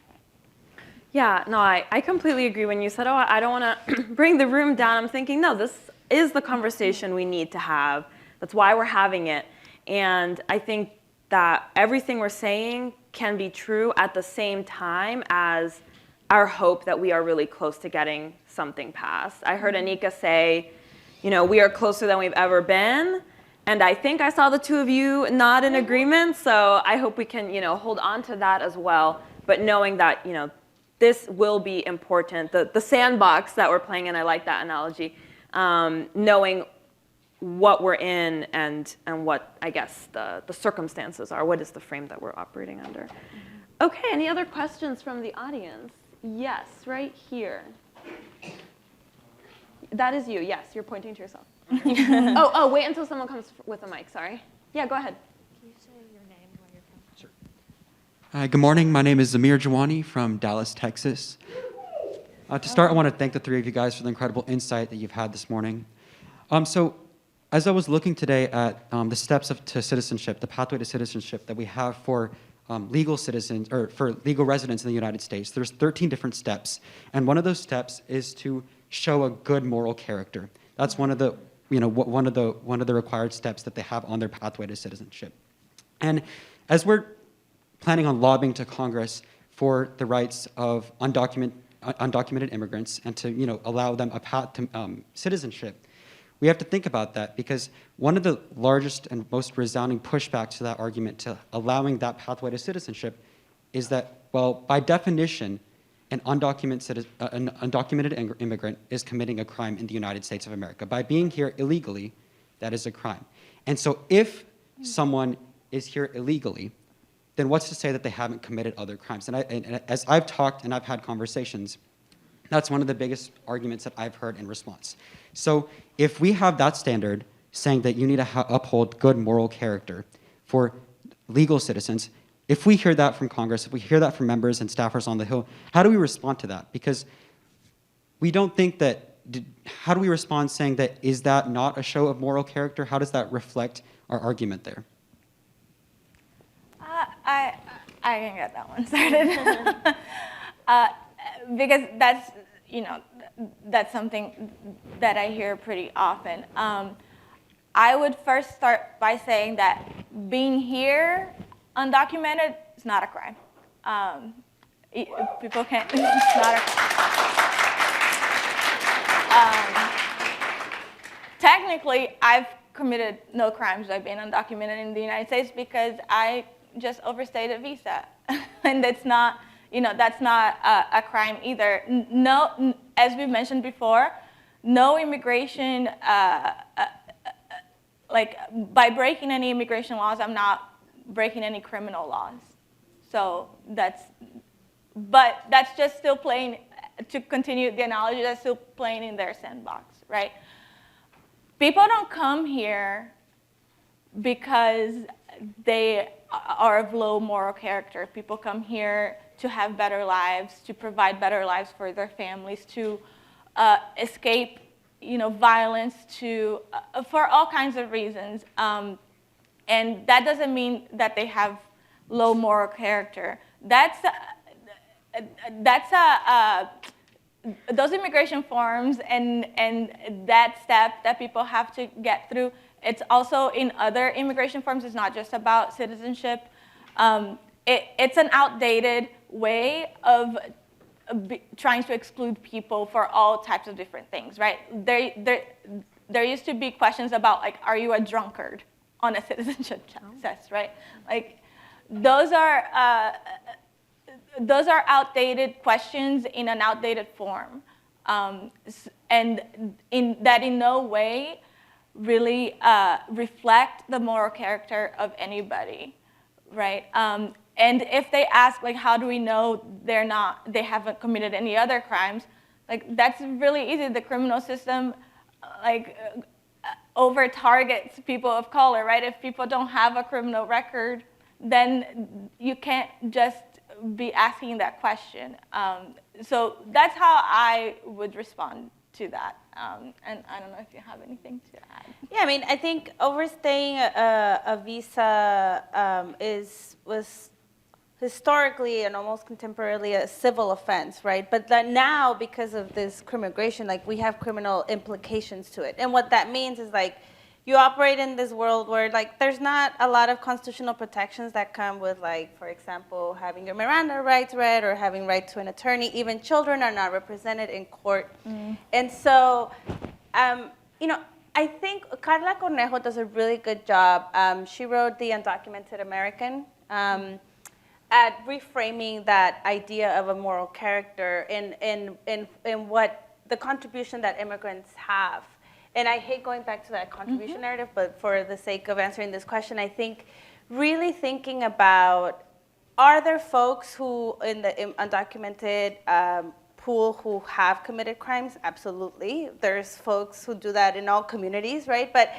Yeah, no, I completely agree. When you said, oh, I don't want to bring the room down, I'm thinking, no, this is the conversation we need to have. That's why we're having it. And I think that everything we're saying can be true at the same time as our hope that we are really close to getting something passed. I heard Anika say, we are closer than we've ever been. And I think I saw the two of you nod in agreement. So I hope we can, hold on to that as well. But knowing that, this will be important. The sandbox that we're playing in, I like that analogy. Knowing what we're in and what, I guess, the circumstances are. What is the frame that we're operating under? Okay, any other questions from the audience? Yes, right here. That is you, yes, you're pointing to yourself. oh, wait until someone comes with a mic, sorry. Yeah, go ahead. Can you say your name and where you're from? Sure. Hi, good morning. My name is Zamir Jawani from Dallas, Texas. To start, I want to thank the three of you guys for the incredible insight that you've had this morning. So as I was looking today at the steps to citizenship, the pathway to citizenship that we have for legal citizens, or for legal residents in the United States, there's 13 different steps. And one of those steps is to show a good moral character. That's one of the required steps that they have on their pathway to citizenship. And as we're planning on lobbying to Congress for the rights of undocumented immigrants and to allow them a path to citizenship, we have to think about that, because one of the largest and most resounding pushbacks to that argument to allowing that pathway to citizenship is that, well, by definition, an undocumented immigrant is committing a crime in the United States of America. By being here illegally, that is a crime. And so if someone is here illegally, then what's to say that they haven't committed other crimes? And as I've talked and I've had conversations, that's one of the biggest arguments that I've heard in response. So if we have that standard saying that you need to uphold good moral character for legal citizens, if we hear that from Congress, if we hear that from members and staffers on the Hill, how do we respond to that? Because we don't think that, how do we respond saying that, is that not a show of moral character? How does that reflect our argument there? I can get that one started. Because that's something that I hear pretty often. I would first start by saying that being here undocumented is not a crime. People can't, it's not a crime. Technically, I've committed no crimes by being undocumented in the United States because I just overstayed a visa. And that's not, that's not a crime either. No, as we mentioned before, no immigration, like by breaking any immigration laws, I'm not breaking any criminal laws. So but that's just still playing, to continue the analogy, that's still playing in their sandbox, right? People don't come here because they are of low moral character. People come here to have better lives, to provide better lives for their families, to escape, violence, for all kinds of reasons. And that doesn't mean that they have low moral character. Those immigration forms and that step that people have to get through, it's also in other immigration forms. It's not just about citizenship. It's an outdated way of trying to exclude people for all types of different things, right? there used to be questions about, like, are you a drunkard on a citizenship test, right? Like, those are outdated questions in an outdated form, and in no way really reflect the moral character of anybody, right? And if they ask, like, how do we know they haven't committed any other crimes? Like, that's really easy. The criminal system, like, over targets people of color, right? If people don't have a criminal record, then you can't just be asking that question. So that's how I would respond to that. And I don't know if you have anything to add. Yeah, I mean, I think overstaying a visa was historically and almost contemporarily a civil offense, right? But that now, because of this crimmigration, like, we have criminal implications to it. And what that means is, like, you operate in this world where, like, there's not a lot of constitutional protections that come with, like, for example, having your Miranda rights read or having right to an attorney. Even children are not represented in court. And so, you know, I think Carla Cornejo does a really good job. She wrote The Undocumented American at reframing that idea of a moral character in what the contribution that immigrants have. And I hate going back to that contribution narrative, but for the sake of answering this question, I think really thinking about, are there folks who in the undocumented pool who have committed crimes? Absolutely. There's folks who do that in all communities, right? But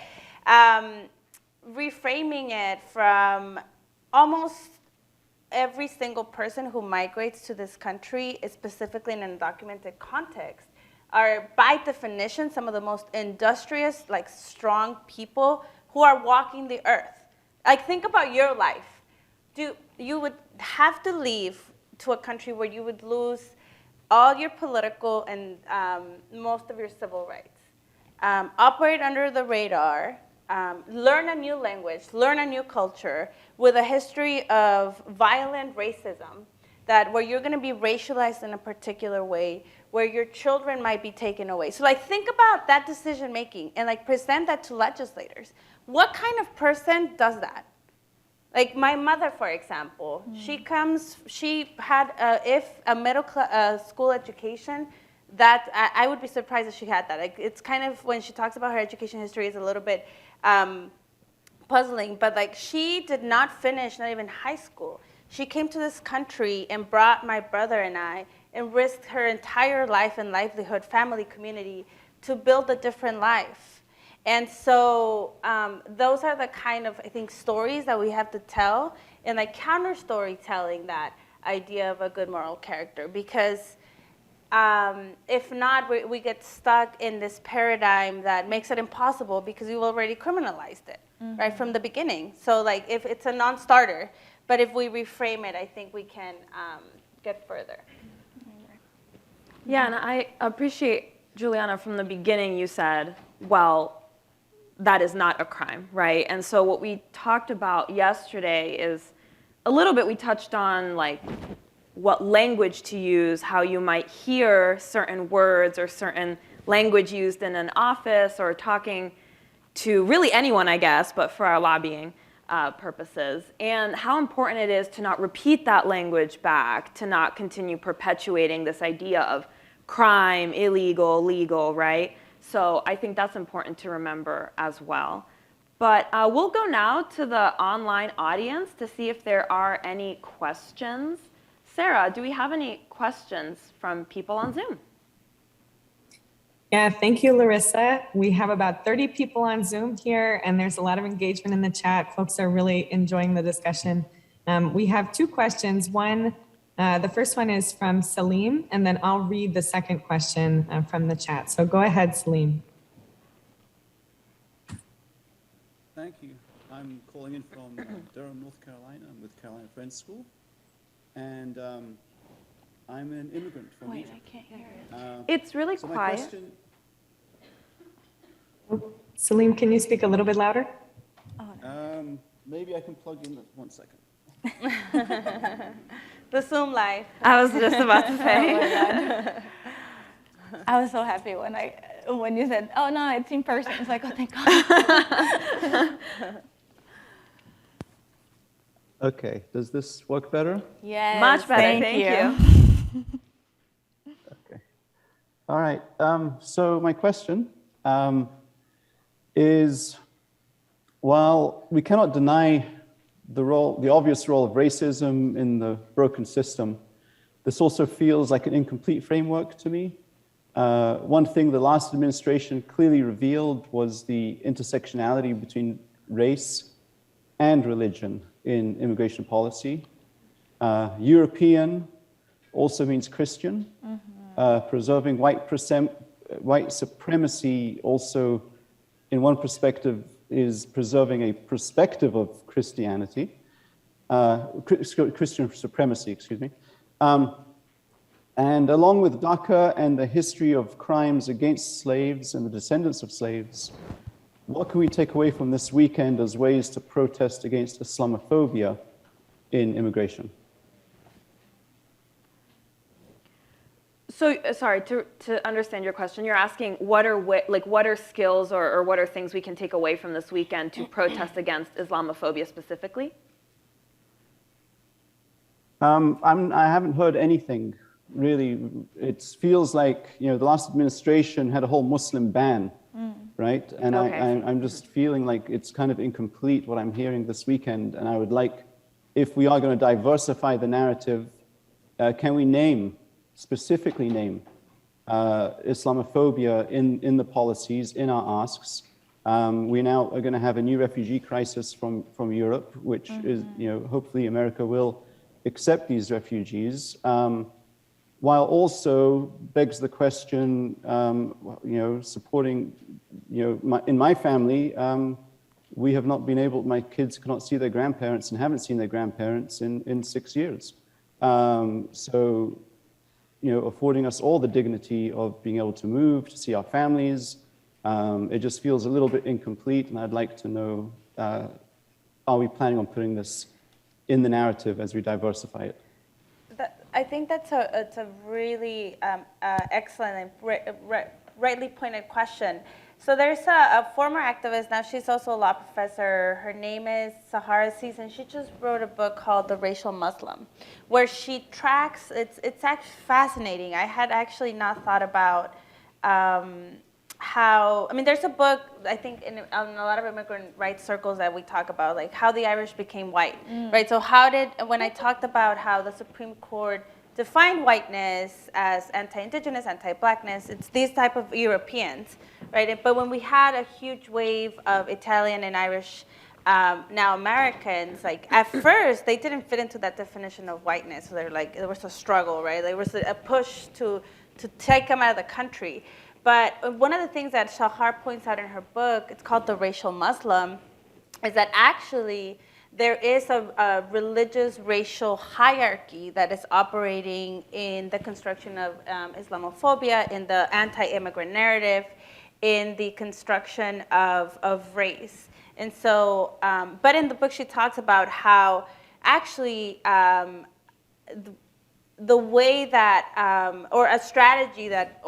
reframing it from almost every single person who migrates to this country, specifically in an undocumented context, are by definition some of the most industrious, like, strong people who are walking the earth. Like, think about your life. You would have to leave to a country where you would lose all your political and most of your civil rights, operate under the radar, learn a new language, learn a new culture with a history of violent racism, where you're going to be racialized in a particular way, where your children might be taken away. So, like, think about that decision making and, like, present that to legislators. What kind of person does that? Like, my mother, for example, she had a middle school education. That I would be surprised if she had that. Like, it's kind of, when she talks about her education history, is a little bit puzzling. But, like, she did not finish, not even high school. She came to this country and brought my brother and I and risked her entire life and livelihood, family, community, to build a different life. And so those are the kind of, I think, stories that we have to tell, and, like, counter storytelling that idea of a good moral character. Because if not, we get stuck in this paradigm that makes it impossible because we've already criminalized it, right, from the beginning. So, like, if it's a non-starter, but if we reframe it, I think we can get further. Yeah, and I appreciate, Juliana, from the beginning you said, well, that is not a crime, right? And so what we talked about yesterday is a little bit, we touched on, like, what language to use, how you might hear certain words or certain language used in an office or talking to really anyone, I guess, but for our lobbying purposes, and how important it is to not repeat that language back, to not continue perpetuating this idea of crime, illegal, legal, right? So I think that's important to remember as well. But we'll go now to the online audience to see if there are any questions. Sarah, do we have any questions from people on Zoom? Yeah, thank you, Larissa. We have about 30 people on Zoom here, and there's a lot of engagement in the chat. Folks are really enjoying the discussion. We have two questions. One, the first one is from Salim, and then I'll read the second question from the chat. So go ahead, Salim. Thank you. I'm calling in from Durham, North Carolina. I'm with Carolina Friends School. And I'm an immigrant from Egypt. I can't hear it. It's really So quiet. my question, Salim, can you speak a little bit louder? maybe I can plug in 1 second. The Zoom life. I was just about to say. I was so happy when when you said, oh no, it's in person, it's like, oh, thank God. Okay, does this work better? Yes, Much better, thank you. Okay. All right, so my question is, while we cannot deny the obvious role of racism in the broken system, this also feels like an incomplete framework to me. One thing the last administration clearly revealed was the intersectionality between race and religion in immigration policy. European also means Christian. Preserving white supremacy also, in one perspective, is preserving a perspective of Christianity, Christian supremacy, excuse me. And along with DACA and the history of crimes against slaves and the descendants of slaves, what can we take away from this weekend as ways to protest against Islamophobia in immigration? So, sorry, to understand your question, you're asking what are skills or what are things we can take away from this weekend to protest against Islamophobia specifically? I haven't heard anything really. It feels like, the last administration had a whole Muslim ban, right? And Okay. I'm just feeling like it's kind of incomplete what I'm hearing this weekend. And I would like, if we are going to diversify the narrative, can we specifically name Islamophobia in the policies, in our asks? We now are going to have a new refugee crisis from Europe, which is, hopefully America will accept these refugees, while also begs the question, supporting, in my family, we have not been able, my kids cannot see their grandparents and haven't seen their grandparents in 6 years. So, affording us all the dignity of being able to move, to see our families, it just feels a little bit incomplete, and I'd like to know, are we planning on putting this in the narrative as we diversify it? I think that's a really excellent and rightly pointed question. So there's a former activist, now she's also a law professor. Her name is Sahara Aziz, and she just wrote a book called The Racial Muslim, where she tracks, it's actually fascinating. I had actually not thought about how, there's a book, I think, in a lot of immigrant rights circles that we talk about, like how the Irish became white, right? So when I talked about how the Supreme Court defined whiteness as anti-indigenous, anti-blackness, it's these type of Europeans, right? But when we had a huge wave of Italian and Irish, now Americans, like at first, they didn't fit into that definition of whiteness. So they're like, there was a struggle, right? There was a push to take them out of the country. But one of the things that Shahar points out in her book, it's called The Racial Muslim, is that actually there is a religious racial hierarchy that is operating in the construction of Islamophobia, in the anti-immigrant narrative, in the construction of race. And so, but in the book she talks about how actually the way that, or a strategy that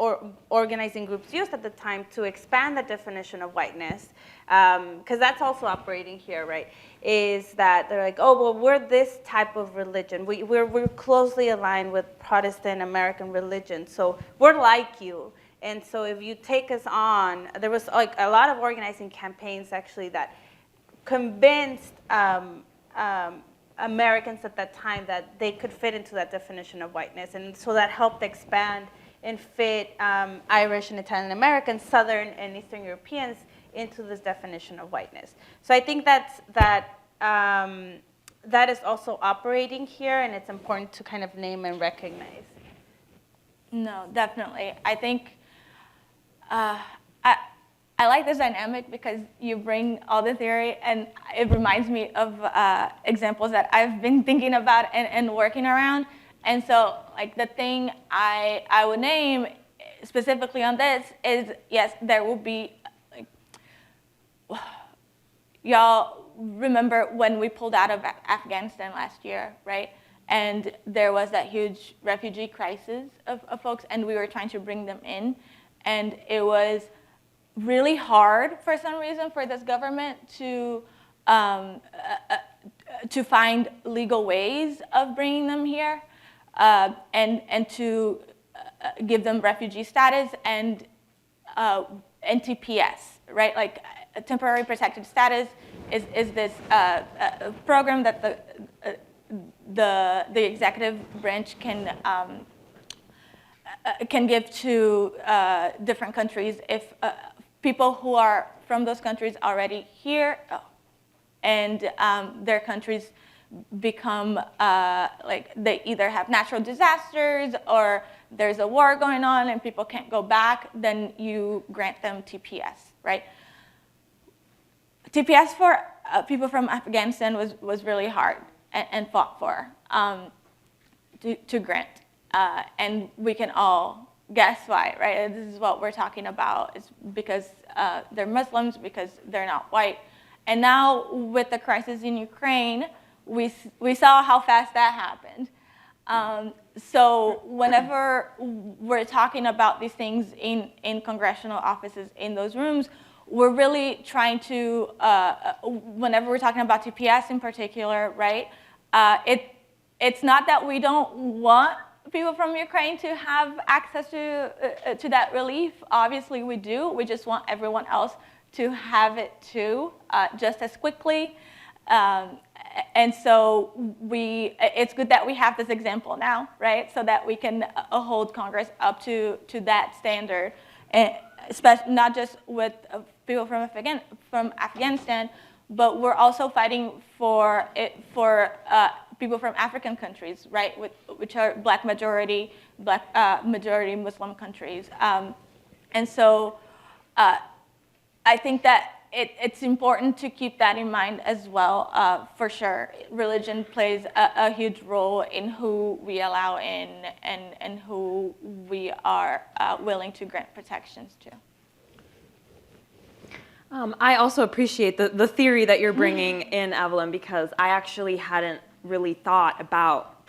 organizing groups used at the time to expand the definition of whiteness, because that's also operating here, right, is that they're like, oh, well, we're this type of religion. We're closely aligned with Protestant American religion, so we're like you. And so if you take us on, there was like a lot of organizing campaigns actually that convinced Americans at that time that they could fit into that definition of whiteness. And so that helped expand and fit Irish and Italian Americans, Southern and Eastern Europeans into this definition of whiteness. So I think that is also operating here, and it's important to kind of name and recognize. No, definitely. I think I like this dynamic because you bring all the theory, and it reminds me of examples that I've been thinking about and working around. And so, like, the thing I would name specifically on this is, yes, there will be, like, y'all remember when we pulled out of Afghanistan last year, right? And there was that huge refugee crisis of folks, and we were trying to bring them in. And it was really hard for some reason for this government to find legal ways of bringing them here and to give them refugee status and TPS, right? Like temporary protected status is this program that the executive branch can give to different countries if people who are from those countries already here and their countries become like they either have natural disasters or there's a war going on and people can't go back, then you grant them TPS, right? TPS for people from Afghanistan was really hard and fought for to grant. And we can all guess why, right? This is what we're talking about. It's because they're Muslims, because they're not white. And now with the crisis in Ukraine, we saw how fast that happened. So whenever we're talking about these things in congressional offices, in those rooms, we're really trying to, whenever we're talking about TPS in particular, right? It's not that we don't want people from Ukraine to have access to that relief. Obviously we do. We just want everyone else to have it too, just as quickly. And so it's good that we have this example now, right? So that we can hold Congress up to that standard, and especially not just with people from Afghanistan, but we're also fighting for people from African countries, right? Which are black majority Muslim countries, and so I think that it's important to keep that in mind as well, for sure. Religion plays a huge role in who we allow in and who we are willing to grant protections to. I also appreciate the theory that you're bringing in, Evelyn, because I actually hadn't really thought about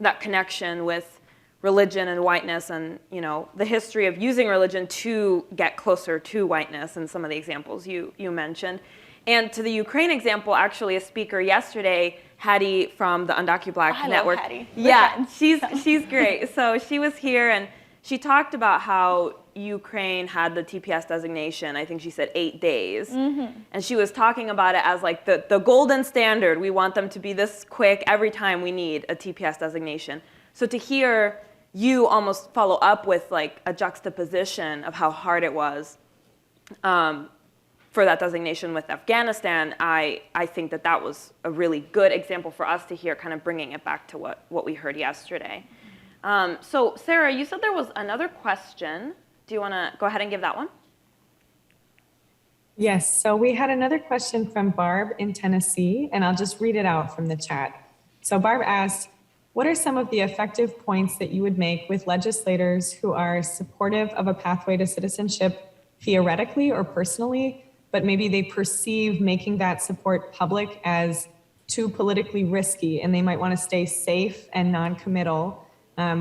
that connection with religion and whiteness and, you know, the history of using religion to get closer to whiteness and some of the examples you mentioned. And to the Ukraine example, actually a speaker yesterday, Hattie from the Undocumented Black Network. Hattie. Yeah, she's great. So she was here and she talked about how Ukraine had the TPS designation, I think she said 8 days. Mm-hmm. And she was talking about it as like the golden standard. We want them to be this quick every time we need a TPS designation. So to hear you almost follow up with like a juxtaposition of how hard it was for that designation with Afghanistan, I think that was a really good example for us to hear, kind of bringing it back to what we heard yesterday. So Sarah, you said there was another question. Do you want to go ahead and give that one? Yes, so we had another question from Barb in Tennessee, and I'll just read it out from the chat. So Barb asked, what are some of the effective points that you would make with legislators who are supportive of a pathway to citizenship theoretically or personally, but maybe they perceive making that support public as too politically risky and they might want to stay safe and non-committal,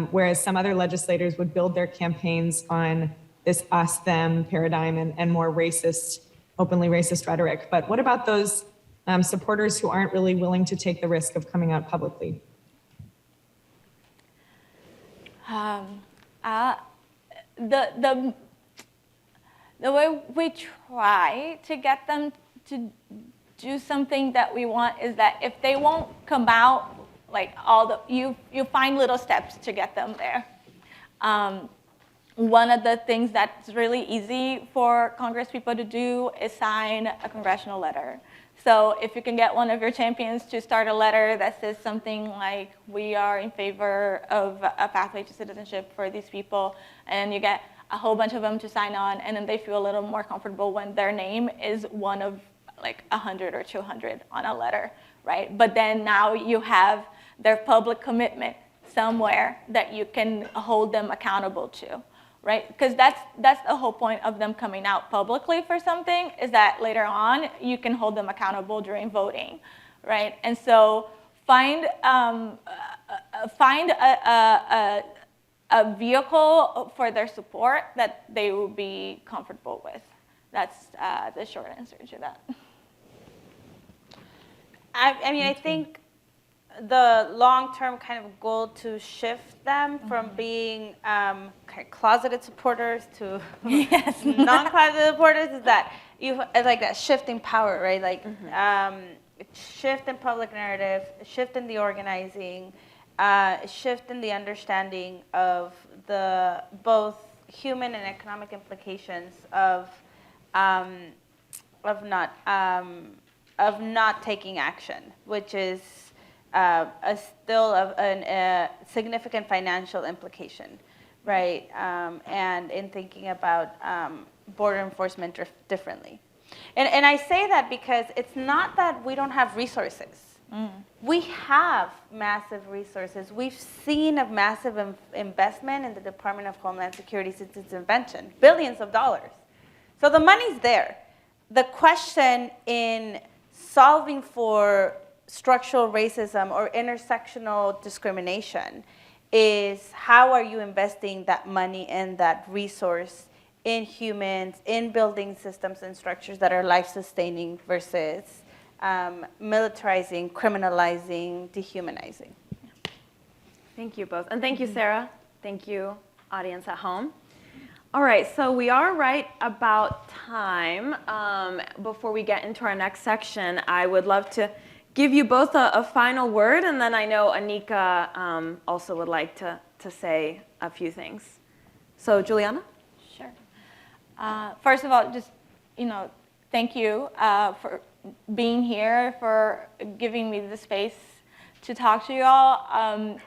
whereas some other legislators would build their campaigns on this us-them paradigm and more racist, openly racist rhetoric. But what about those supporters who aren't really willing to take the risk of coming out publicly? The way we try to get them to do something that we want is that if they won't come out, like you find little steps to get them there. One of the things that's really easy for Congress people to do is sign a congressional letter. So if you can get one of your champions to start a letter that says something like, we are in favor of a pathway to citizenship for these people, and you get a whole bunch of them to sign on, and then they feel a little more comfortable when their name is one of like 100 or 200 on a letter, right? But then now you have their public commitment somewhere that you can hold them accountable to. Right? Because that's the whole point of them coming out publicly for something, is that later on you can hold them accountable during voting, right? And so find a a vehicle for their support that they will be comfortable with. That's the short answer to that. I mean, I think the long-term kind of goal to shift them from being kind of closeted supporters to non-closeted supporters is that it's like that shift in power, right? Like shift in public narrative, shift in the organizing, shift in the understanding of the both human and economic implications of not taking action, which is still a significant financial implication, right? And in thinking about border enforcement differently. And I say that because it's not that we don't have resources. We have massive resources. We've seen a massive investment in the Department of Homeland Security since its invention, billions of dollars. So the money's there. The question in solving for structural racism or intersectional discrimination is how are you investing that money and that resource in humans, in building systems and structures that are life-sustaining versus militarizing, criminalizing, dehumanizing. Thank you both. And thank you, Sarah. Thank you, audience at home. All right, so we are right about time. Before we get into our next section, I would love to give you both a final word, and then I know Anika also would like to say a few things. So, Juliana? Sure. First of all, just, thank you for being here, for giving me the space to talk to you all,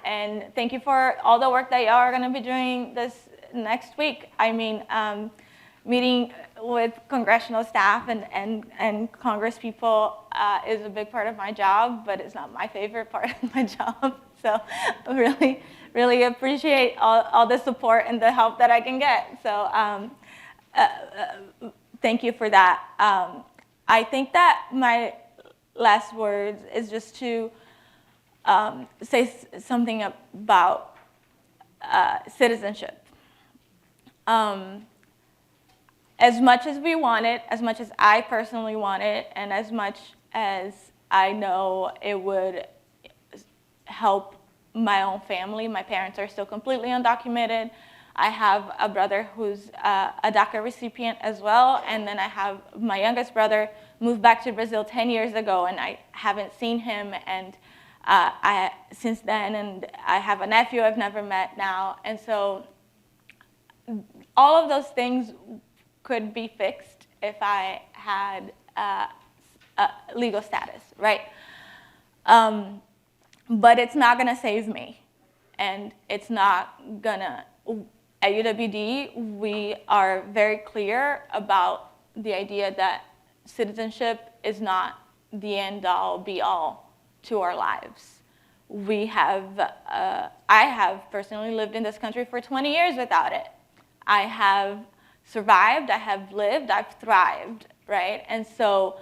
and thank you for all the work that y'all are going to be doing this next week. I mean, meeting with congressional staff and Congress people is a big part of my job, but it's not my favorite part of my job. So I really, really appreciate all the support and the help that I can get. So thank you for that. I think that my last words is just to say something about citizenship. As much as we want it, as much as I personally want it, and as much as I know it would help my own family, my parents are still completely undocumented. I have a brother who's a DACA recipient as well, and then I have my youngest brother moved back to Brazil 10 years ago, and I haven't seen him and since then, and I have a nephew I've never met now, and so all of those things could be fixed if I had legal status, right? But it's not gonna save me, and it's not gonna. At UWD, we are very clear about the idea that citizenship is not the end-all, be-all to our lives. We have, I have personally lived in this country for 20 years without it. I have survived, I have lived, I've thrived, right? And so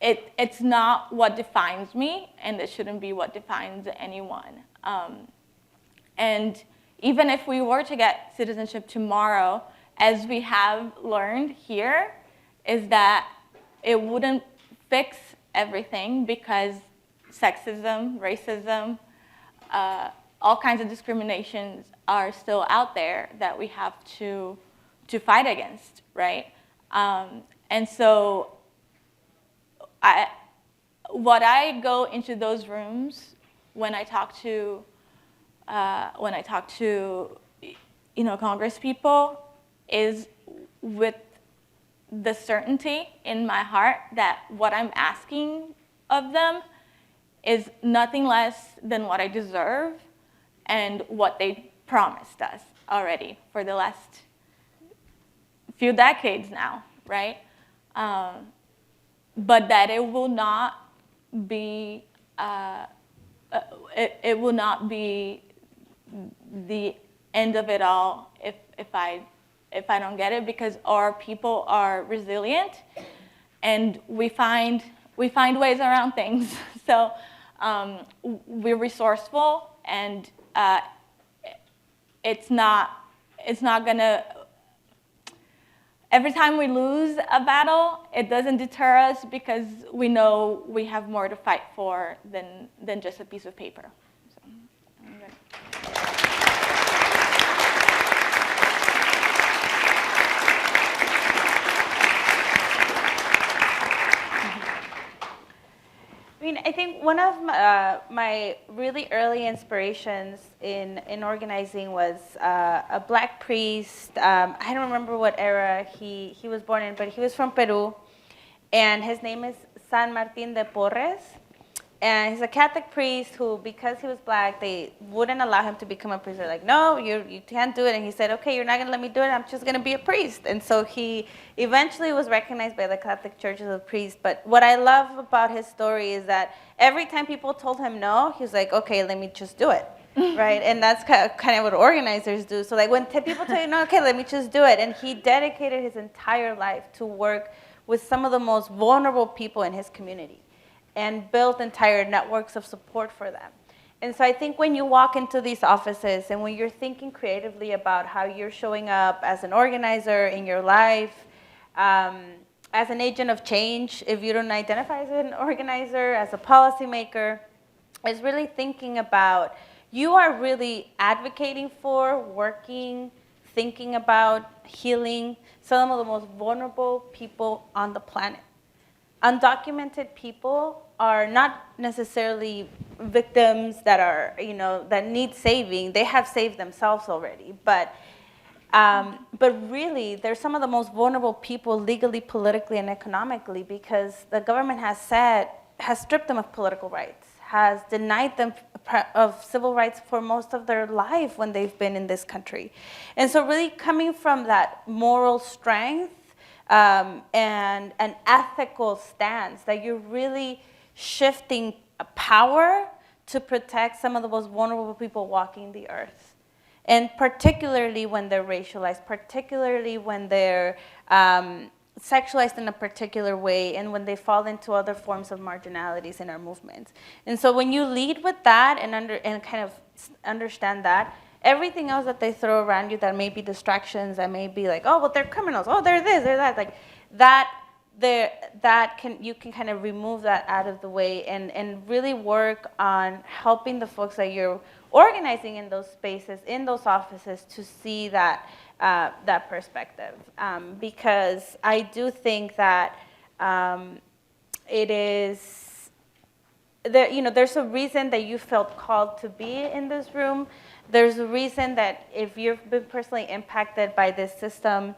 it's not what defines me, and it shouldn't be what defines anyone. And even if we were to get citizenship tomorrow, as we have learned here, is that it wouldn't fix everything because sexism, racism, all kinds of discriminations are still out there that we have to fight against, right? And so what I go into those rooms when I talk to Congress people is with the certainty in my heart that what I'm asking of them is nothing less than what I deserve and what they promised us already for the last few decades now, right? But that it will not be it will not be the end of it all if I don't get it, because our people are resilient and we find ways around things. So we're resourceful, and it's not gonna, every time we lose a battle, it doesn't deter us because we know we have more to fight for than just a piece of paper. So, I'm good. I mean, I think one of my really early inspirations in organizing was a black priest. I don't remember what era he was born in, but he was from Peru, and his name is San Martin de Porres. And he's a Catholic priest who, because he was black, they wouldn't allow him to become a priest. They're like, no, you can't do it. And he said, okay, you're not going to let me do it. I'm just going to be a priest. And so he eventually was recognized by the Catholic Church as a priest. But what I love about his story is that every time people told him no, he was like, okay, let me just do it. Right? And that's kind of what organizers do. So like when people tell you, no, okay, let me just do it. And he dedicated his entire life to work with some of the most vulnerable people in his community, and built entire networks of support for them. And so I think when you walk into these offices and when you're thinking creatively about how you're showing up as an organizer in your life, as an agent of change, if you don't identify as an organizer, as a policymaker, is really thinking about you are really advocating for, working, thinking about, healing some of the most vulnerable people on the planet. Undocumented people are not necessarily victims that are, that need saving. They have saved themselves already. But really, they're some of the most vulnerable people legally, politically, and economically because the government has stripped them of political rights, has denied them of civil rights for most of their life when they've been in this country. And so really coming from that moral strength and an ethical stance that you're really shifting power to protect some of the most vulnerable people walking the earth. And particularly when they're racialized, particularly when they're sexualized in a particular way, and when they fall into other forms of marginalities in our movements. And so when you lead with that and kind of understand that, everything else that they throw around you that may be distractions, that may be like, oh, well, they're criminals, oh, they're this, they're that, like you can kind of remove that out of the way and really work on helping the folks that you're organizing in those spaces, in those offices, to see that that perspective. Because I do think that it is, there's a reason that you felt called to be in this room. There's a reason that if you've been personally impacted by this system,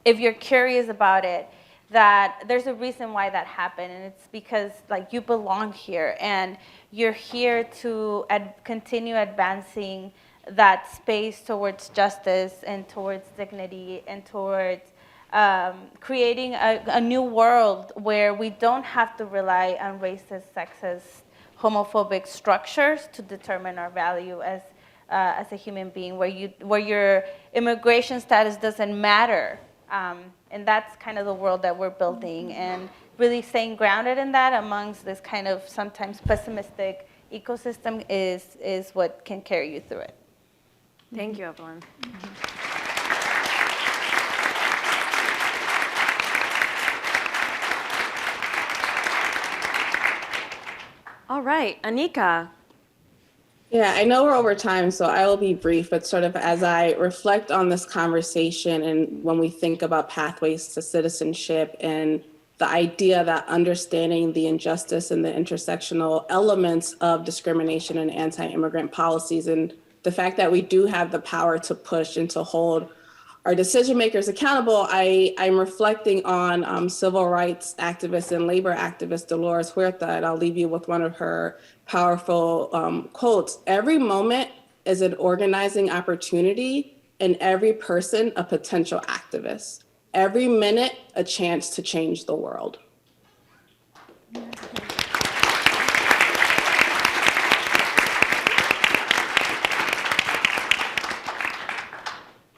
if you're curious about it, that there's a reason why that happened, and it's because like you belong here, and you're here to continue advancing that space towards justice and towards dignity and towards creating a new world where we don't have to rely on racist, sexist, homophobic structures to determine our value as a human being, where your immigration status doesn't matter. And that's kind of the world that we're building, and really staying grounded in that amongst this kind of sometimes pessimistic ecosystem is what can carry you through it. Thank you, Evelyn. All right, Anika. Yeah, I know we're over time, so I will be brief, but sort of as I reflect on this conversation and when we think about pathways to citizenship and the idea that understanding the injustice and the intersectional elements of discrimination and anti-immigrant policies, and the fact that we do have the power to push and to hold our decision makers accountable, I'm reflecting on civil rights activist and labor activist Dolores Huerta, and I'll leave you with one of her powerful quotes. Every moment is an organizing opportunity, and every person a potential activist. Every minute, a chance to change the world.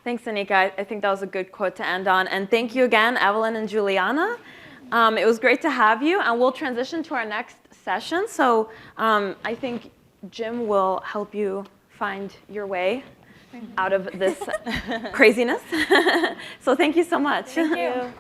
Thanks, Anika. I think that was a good quote to end on. And thank you again, Evelyn and Juliana. It was great to have you, and we'll transition to our next session. So I think Jim will help you find your way out of this craziness. So thank you so much. Thank you.